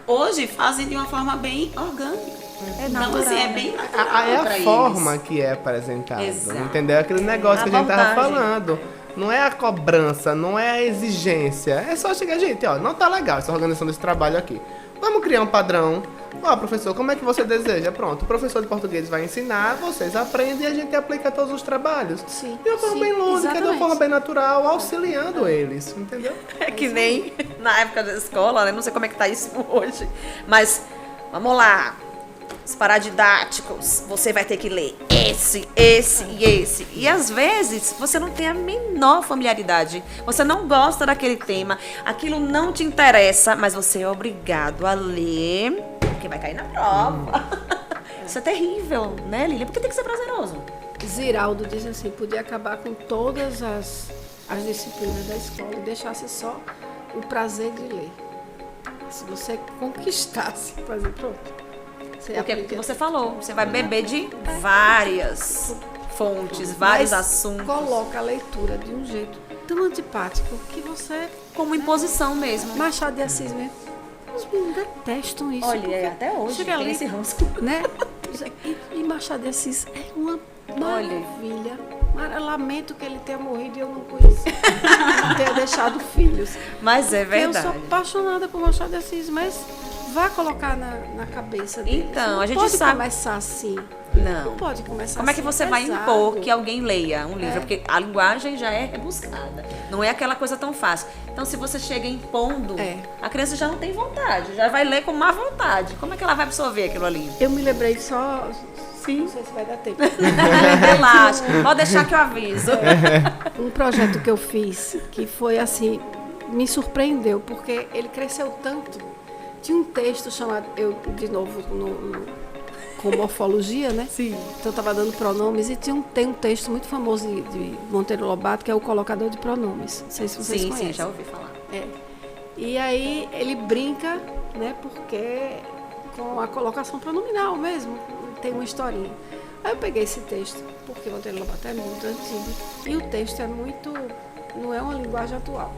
C: hoje fazem de uma forma bem orgânica. Então, assim, é bem natural
B: É
C: pra
B: a
C: eles.
B: forma que é apresentado,
C: Exato.
B: entendeu? Aquele negócio
A: A
B: que a gente tava
A: abordagem.
B: falando. Não é a cobrança, não é a exigência. É só chegar, gente, ó, não tá legal essa organização desse trabalho aqui. Vamos criar um padrão. Ó, professor, como é que você deseja? Pronto, o professor de português vai ensinar, vocês aprendem e a gente aplica todos os trabalhos.
D: Sim,
B: De uma forma
D: sim,
B: bem lúdica, de uma
D: exatamente.
B: forma bem natural, auxiliando eles, entendeu?
A: É que nem na época da escola, né? Não sei como é que tá isso hoje. Mas, vamos lá. Os paradidáticos, você vai ter que ler esse e esse. E às vezes você não tem a menor familiaridade. Você não gosta daquele tema, aquilo não te interessa, mas você é obrigado a ler, porque vai cair na prova. Isso é terrível, né, Lília? Porque tem que ser prazeroso.
D: Ziraldo diz assim, podia acabar com todas as disciplinas da escola e deixasse só o prazer de ler. Se você conquistasse o prazer, pronto. Você
A: Porque
D: aplica.
A: você falou, você vai beber de várias fontes, vários
D: Mas
A: assuntos.
D: coloca a leitura de um jeito tão antipático que você...
A: Como imposição mesmo.
D: Machado de Assis mesmo. Os meninos detestam isso.
A: Olha,
D: porque
A: até hoje
D: chega
A: tem
D: ali,
A: esse ranço.
D: né? E Machado de Assis é uma maravilha. Lamento que ele tenha morrido e eu não conheci. Não tenha deixado filhos.
A: Mas é
D: Porque eu
A: verdade.
D: sou apaixonada por Machado de Assis, mas vá colocar na cabeça dele.
A: Então,
D: Você não
A: a gente
D: pode
A: sabe-
D: começar assim.
A: Não.
D: Não pode começar
A: Como é que
D: assim,
A: você vai
D: pesado.
A: impor que alguém leia um livro? Porque a linguagem já é rebuscada. Não é aquela coisa tão fácil. Então, se você chega impondo, a criança já não tem vontade. Já vai ler com má vontade. Como é que ela vai absorver aquilo ali?
D: Eu me lembrei só...
A: Sim.
D: Não sei se vai dar tempo.
A: Relaxa. Pode deixar que eu aviso.
D: Um projeto que eu fiz que foi assim, me surpreendeu, porque ele cresceu tanto. Tinha um texto chamado, eu de novo com morfologia, né?
A: Sim.
D: Então eu estava dando pronomes e tem um texto muito famoso de Monteiro Lobato, que é o colocador de pronomes. Não sei se vocês conhecem.
A: Sim, já ouvi falar.
D: É. E aí ele brinca, né? Porque com a colocação pronominal mesmo, tem uma historinha. Aí eu peguei esse texto, porque o Monteiro Lobato é muito antigo, e o texto não é uma linguagem atual.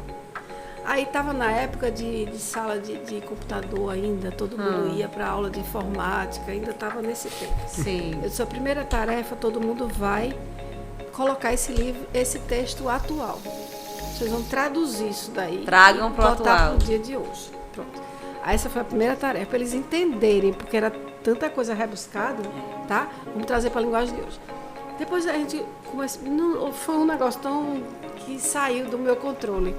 D: Aí estava na época de sala de computador ainda, todo mundo ia para aula de informática, ainda estava nesse tempo.
A: Sim.
D: Eu disse, a primeira tarefa, todo mundo vai colocar esse texto atual. Vocês vão traduzir isso daí.
A: Tragam pro
D: botar
A: atual.
D: pro dia de hoje. Pronto. Aí essa foi a primeira tarefa, para eles entenderem, porque era tanta coisa rebuscada, tá? Vamos trazer para a linguagem de hoje. Depois a gente começou, foi um negócio tão que saiu do meu controle.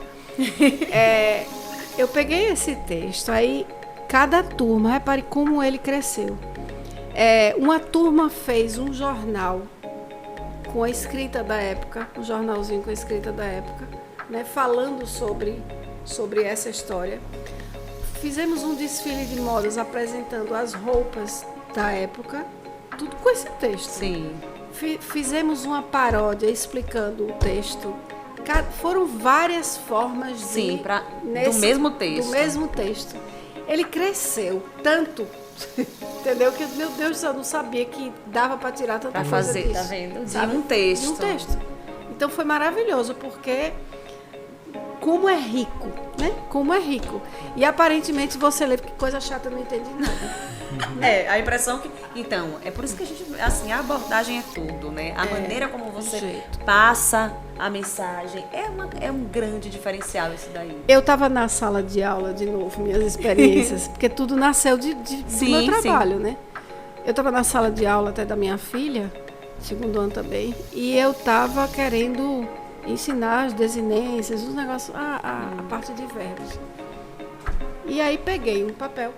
D: Eu peguei esse texto, aí cada turma, repare como ele cresceu. Uma turma fez um jornal com a escrita da época, um jornalzinho com a escrita da época, né, falando sobre essa história. Fizemos um desfile de modas apresentando as roupas da época, tudo com esse texto.
A: Sim.
D: Fizemos uma paródia explicando o texto. Foram várias formas
A: do mesmo texto.
D: Do mesmo texto. Ele cresceu tanto, entendeu? Que, meu Deus do céu, eu não sabia que dava para tirar tanta coisa
A: fazer,
D: disso.
A: tá vendo?
D: Sabe?
A: De um texto.
D: De um texto. Então foi maravilhoso, porque como é rico, né? Como é rico. E aparentemente você lê, porque coisa chata, eu não entendi nada.
A: A impressão que... Então, é por isso que a gente... Assim, a abordagem é tudo, né? A maneira como você passa a mensagem é um grande diferencial isso daí.
D: Eu estava na sala de aula, de novo, minhas experiências, porque tudo nasceu do meu trabalho, né? Eu estava na sala de aula até da minha filha, segundo ano também, e eu estava querendo ensinar as desinências, os negócios, a parte de verbos. E aí peguei um papel.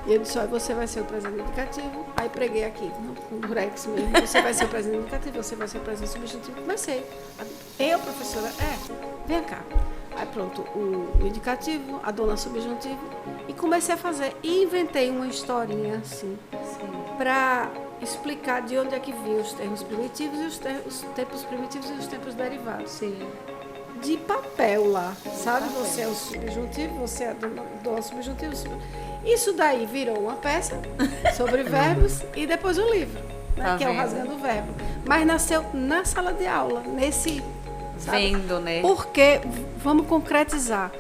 D: E eu disse, olha, você vai ser o presente indicativo. Aí preguei aqui, no durex mesmo. Você vai ser o presente indicativo, você vai ser o presente substantivo. Comecei. Eu, professora, vem cá. Aí pronto, o indicativo, a dona subjuntivo. E comecei a fazer. E inventei uma historinha assim, para explicar de onde é que vinham os termos primitivos e os tempos primitivos e os tempos derivados.
A: Sim.
D: De papel lá, sabe? Você é o subjuntivo, você é a dona subjuntivo. Isso daí virou uma peça sobre verbos e depois o livro, né, que é o Rasgando o Verbo. Mas nasceu na sala de aula, nesse... Sabe?
A: Vendo, né?
D: Porque, vamos concretizar,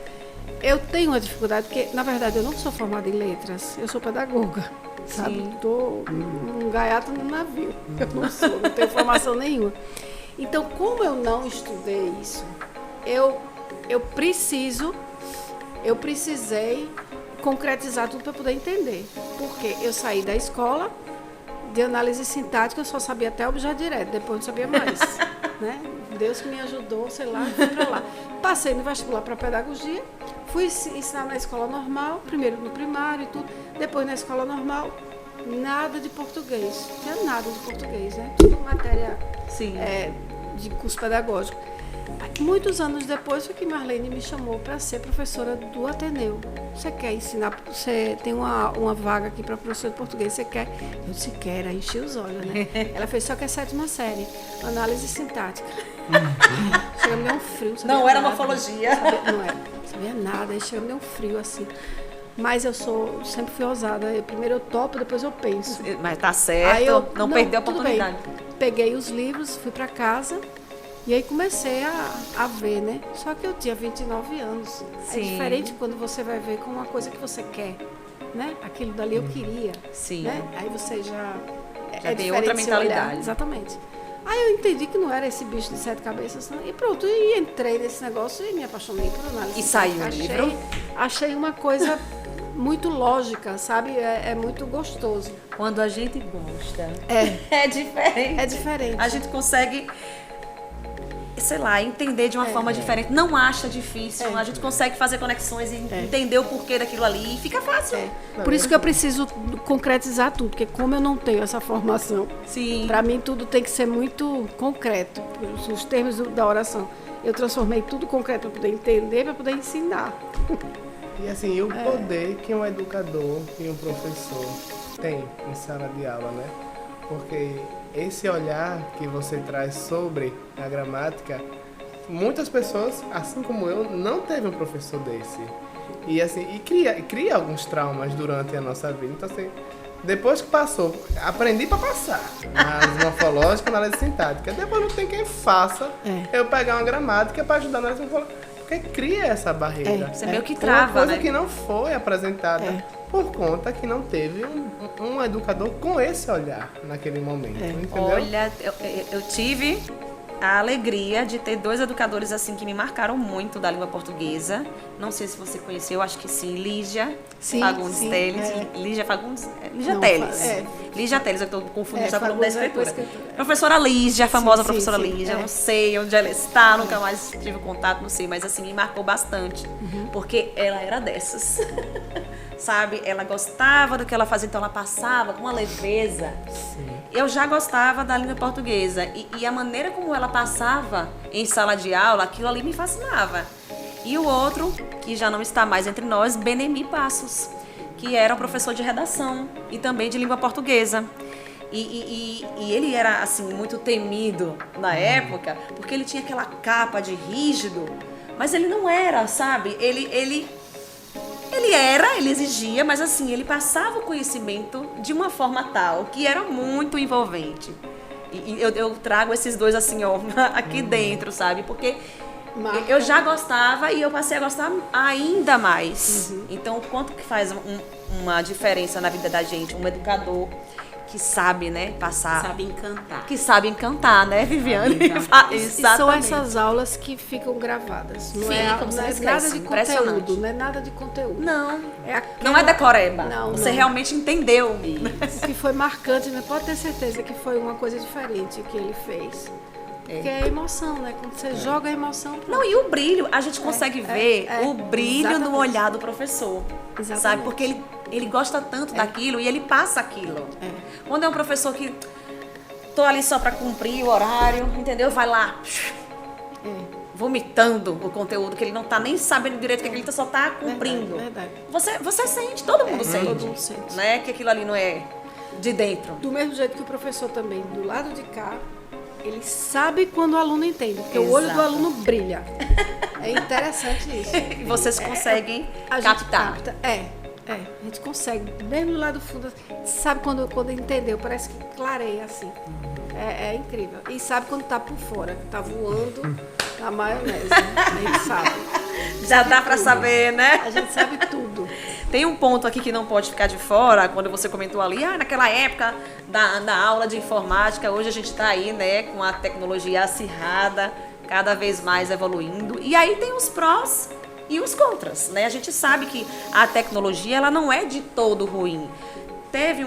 D: eu tenho uma dificuldade, porque, na verdade, eu não sou formada em letras, eu sou pedagoga, sabe? Estou um gaiato no navio, eu não tenho formação nenhuma. Então, como eu não estudei isso, eu precisei concretizar tudo para poder entender. Porque eu saí da escola de análise sintática, eu só sabia até objeto direto, depois não sabia mais. Né? Deus que me ajudou, sei lá, fui para lá. Passei no vestibular para pedagogia, fui ensinar na escola normal, primeiro no primário e tudo, depois na escola normal, nada de português. Não tinha nada de português, né? Tudo matéria de curso pedagógico. Muitos anos depois foi que Marlene me chamou para ser professora do Ateneu. Você quer ensinar? Você tem uma vaga aqui para professora de português, você quer? Eu disse, quero, aí enchi os olhos, né? Ela fez só que é 7ª série, análise sintática. Chega a me dar um frio.
A: Não era morfologia.
D: Não era, sabia nada, aí chega a me dar um frio assim. Mas sempre fui ousada. Primeiro eu topo, depois eu penso.
A: Mas tá certo, não perdeu a oportunidade.
D: Peguei os livros, fui para casa. E aí comecei a ver, né? Só que eu tinha 29 anos.
A: Sim.
D: É diferente quando você vai ver com uma coisa que você quer, né? Aquilo dali eu queria.
A: Sim.
D: Né? Aí você já
A: tem outra mentalidade.
D: Olhar. Exatamente. Aí eu entendi que não era esse bicho de 7 cabeças, não. E pronto, e entrei nesse negócio e me apaixonei por análise.
A: E saiu o livro?
D: Achei uma coisa muito lógica, sabe? É muito gostoso.
A: Quando a gente gosta, é diferente.
D: É diferente.
A: A gente consegue... sei lá, entender de uma forma diferente. Não acha difícil. A gente consegue fazer conexões e entender o porquê daquilo ali e fica fácil.
D: Por isso que eu preciso concretizar tudo, porque como eu não tenho essa formação, para mim tudo tem que ser muito concreto, os termos da oração. Eu transformei tudo concreto para poder entender, para poder ensinar.
B: E assim, o poder que um educador e um professor tem em sala de aula, né? Porque esse olhar que você traz sobre a gramática, muitas pessoas, assim como eu, não teve um professor desse. E assim, cria alguns traumas durante a nossa vida. Então, assim, Depois que passou, aprendi para passar. Mas morfológica, análise sintática. Depois não tem quem faça eu pegar uma gramática para ajudar na análise morfológica. Porque cria essa barreira.
A: Você meio que
B: Uma
A: trava,
B: coisa
A: né?
B: que não foi apresentada por conta que não teve um educador com esse olhar naquele momento. Entendeu?
A: Olha, eu tive a alegria de ter 2 educadores assim que me marcaram muito da língua portuguesa. Não sei se você conheceu, acho que sim. Lígia Fagundes Teles. Lígia Fagundes? Lígia
D: Não,
A: Teles. Lígia Teles, eu estou confundindo já com o nome da
D: Fagundes
A: escritora. Professora Lígia, a famosa professora
D: sim,
A: Lígia. Não sei onde ela está, nunca mais tive contato, não sei. Mas assim, me marcou bastante. Porque ela era dessas. Sabe? Ela gostava do que ela fazia, então ela passava com uma leveza. Eu já gostava da língua portuguesa e a maneira como ela passava em sala de aula, aquilo ali me fascinava. E o outro, que já não está mais entre nós, Benemi Passos, que era um professor de redação e também de língua portuguesa. E ele era, assim, muito temido na época, porque ele tinha aquela capa de rígido, mas ele não era, sabe? Ele exigia, mas assim, ele passava o conhecimento de uma forma tal que era muito envolvente. E eu trago esses 2 assim, ó, aqui dentro, sabe? Porque eu já gostava e eu passei a gostar ainda mais. Então, o quanto que faz uma diferença na vida da gente, um educador que sabe, né, passar.
C: Sabe encantar.
A: Que sabe encantar, né, Viviane?
D: E são essas aulas que ficam gravadas. Não é
A: Ficam,
D: nada de
A: impressionante.
D: conteúdo, não é nada de conteúdo.
A: Não,
D: aquela-
A: não é decoreba.
D: Não,
A: Você
D: não.
A: realmente entendeu.
D: O que foi marcante, né? Pode ter certeza que foi uma coisa diferente que ele fez. Porque é emoção, né? Quando você joga a emoção...
A: Não, e o brilho, a gente consegue ver o brilho
D: exatamente.
A: no olhar do professor.
D: Exatamente.
A: Sabe? Porque ele gosta tanto daquilo e ele passa aquilo. Quando é um professor que tô ali só para cumprir o horário, entendeu? Vai lá vomitando o conteúdo, que ele não tá nem sabendo direito que ele só tá cumprindo.
D: Verdade.
A: Você sente, todo mundo sente.
D: Todo mundo sente.
A: Né? Que aquilo ali não é de dentro.
D: Do mesmo jeito que o professor também, do lado de cá, ele sabe quando o aluno entende, porque o olho do aluno brilha. É interessante isso.
A: E vocês conseguem
D: A gente
A: captar.
D: capta. A gente consegue, mesmo lá do fundo, sabe quando entendeu, parece que clareia assim. É incrível. E sabe quando tá por fora, que tá voando na maionese. A gente sabe.
A: Já dá para saber, né?
D: A gente sabe tudo.
A: Tem um ponto aqui que não pode ficar de fora, quando você comentou ali, naquela época da aula de informática, hoje a gente está aí, né, com a tecnologia acirrada, cada vez mais evoluindo. E aí tem os prós e os contras, né? A gente sabe que a tecnologia, ela não é de todo ruim. Teve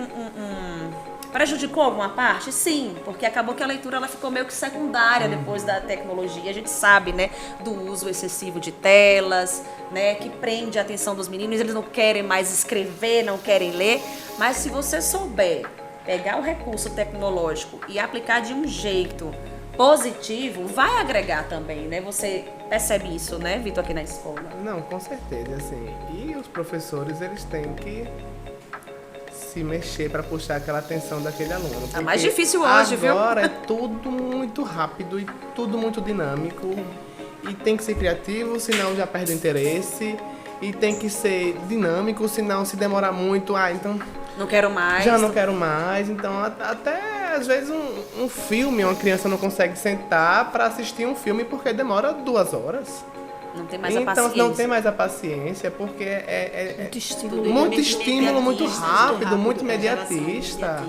A: prejudicou alguma parte? Sim, porque acabou que a leitura ela ficou meio que secundária depois da tecnologia. A gente sabe, né, do uso excessivo de telas, né, que prende a atenção dos meninos. Eles não querem mais escrever, não querem ler. Mas se você souber pegar o recurso tecnológico e aplicar de um jeito positivo, vai agregar também, né? Você percebe isso, né, Vitor, aqui na escola?
B: Não, com certeza, assim. E os professores, eles têm que se mexer para puxar aquela atenção daquele aluno.
A: Tá mais
B: porque
A: difícil hoje, viu?
B: Agora é tudo muito rápido e tudo muito dinâmico. E tem que ser criativo, senão já perde o interesse. E tem que ser dinâmico, senão se demorar muito, então
A: Não quero mais.
B: já não quero mais. Então até às vezes um filme, uma criança não consegue sentar para assistir um filme porque demora 2 horas.
A: Não tem mais a
B: Então
A: paciência.
B: não tem mais a paciência, porque é
D: Muito estímulo.
B: muito estímulo, muito
C: imediatista,
B: rápido, muito
C: a geração
B: imediatista.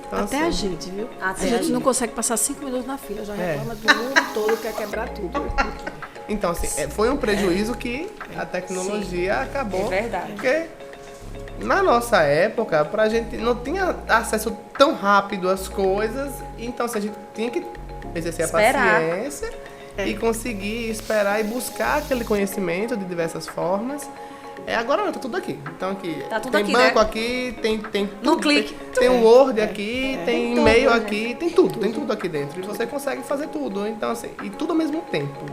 B: Então,
D: Até
B: assim,
D: a gente, viu?
A: Até
D: a
A: a
D: gente não
A: gente.
D: consegue passar 5 minutos na fila, já reclama do mundo todo, quer quebrar tudo.
B: Então, assim, foi um prejuízo que a tecnologia acabou.
A: É verdade.
B: Porque na nossa época, pra gente não tinha acesso tão rápido às coisas, então assim, a gente tinha que exercer
A: Esperar.
B: a paciência e conseguir esperar e buscar aquele conhecimento de diversas formas. Agora não, tá tudo aqui. Então aqui
A: Tá tudo
B: tem
A: aqui,
B: banco
A: né?
B: aqui, tem tudo.
A: No clique.
B: Tem o Word aqui, tem
A: tudo,
B: e-mail
A: né?
B: aqui, tem tudo aqui dentro. E você consegue fazer tudo. Então, assim, e tudo ao mesmo tempo.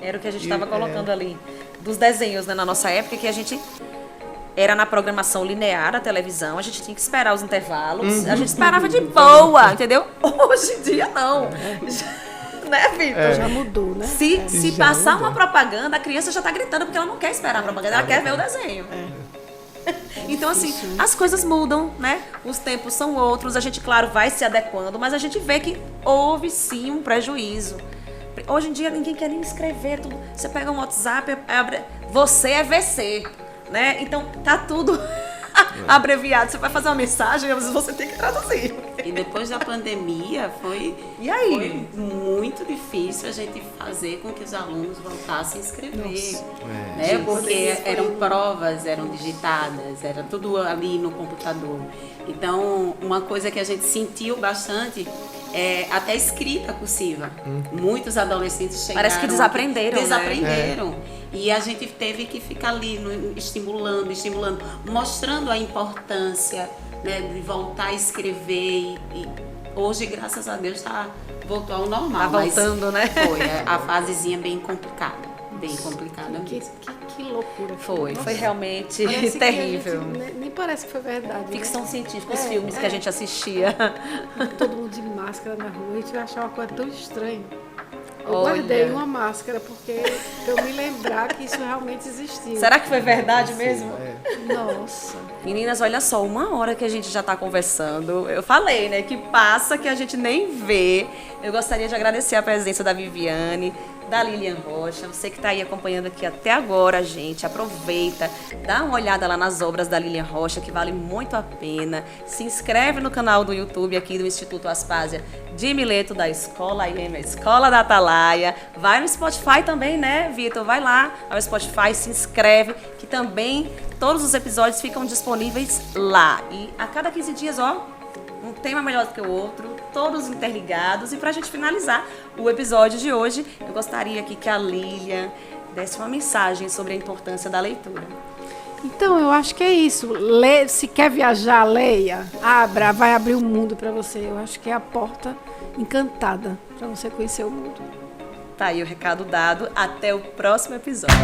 A: Era o que a gente
B: E,
A: estava colocando ali, dos desenhos, né, na nossa época, que a gente era na programação linear da televisão, a gente tinha que esperar os intervalos, a gente esperava de boa, entendeu? Hoje em dia não. Né, Vitor?
D: Já mudou, né?
A: Se
B: Já
A: passar
B: mudou.
A: uma propaganda, a criança já tá gritando porque ela não quer esperar a propaganda, ela quer ver o desenho. Então, assim,
D: Difícil, né?
A: as coisas mudam, né? Os tempos são outros, a gente, claro, vai se adequando, mas a gente vê que houve sim um prejuízo. Hoje em dia ninguém quer nem escrever tudo. Você pega um WhatsApp, abre, você é VC, né? Então tá tudo abreviado. Você vai fazer uma mensagem, às vezes você tem que traduzir.
C: E depois da pandemia
A: E aí?
C: foi muito difícil a gente fazer com que os alunos voltassem a escrever. Né? Porque eram provas, eram digitadas, era tudo ali no computador. Então, uma coisa que a gente sentiu bastante é até escrita cursiva. Muitos adolescentes chegaram...
A: Parece que desaprenderam, né?
C: Desaaprenderam. E a gente teve que ficar ali estimulando, mostrando a importância, né, de voltar a escrever. E hoje, graças a Deus, voltou ao normal.
A: Tá voltando, né?
C: Foi a fasezinha bem complicada. Bem complicada mesmo.
D: Que loucura.
A: Foi
D: Nossa,
A: realmente
D: parece que
A: terrível.
D: a gente nem parece que foi verdade.
A: Ficção
D: né?
A: científica, os filmes que a gente assistia.
D: Todo mundo de máscara na rua, a gente vai achar uma coisa tão estranha. Eu
A: Olha.
D: guardei uma máscara porque eu me lembrar que isso realmente existiu.
A: Será que foi verdade mesmo?
D: Nossa.
A: Meninas, olha só, 1 hora que a gente já está conversando. Eu falei, né, que passa, que a gente nem vê. Eu gostaria de agradecer a presença da Viviane, da Lilian Rocha. Você que está aí acompanhando aqui até agora, gente, aproveita, dá uma olhada lá nas obras da Lilian Rocha, que vale muito a pena. Se inscreve no canal do YouTube aqui do Instituto Aspásia de Mileto, da Escola IEM, a Escola da Atalaia. Vai no Spotify também, né, Vitor? Vai lá ao Spotify, se inscreve, que também todos os episódios ficam disponíveis lá. E a cada 15 dias, ó, um tema melhor do que o outro, todos interligados. E pra gente finalizar o episódio de hoje, eu gostaria aqui que a Lilian desse uma mensagem sobre a importância da leitura.
D: Então, eu acho que é isso. Se quer viajar, leia. Vai abrir o mundo para você. Eu acho que é a porta encantada para você conhecer o mundo.
A: Tá aí o recado dado. Até o próximo episódio.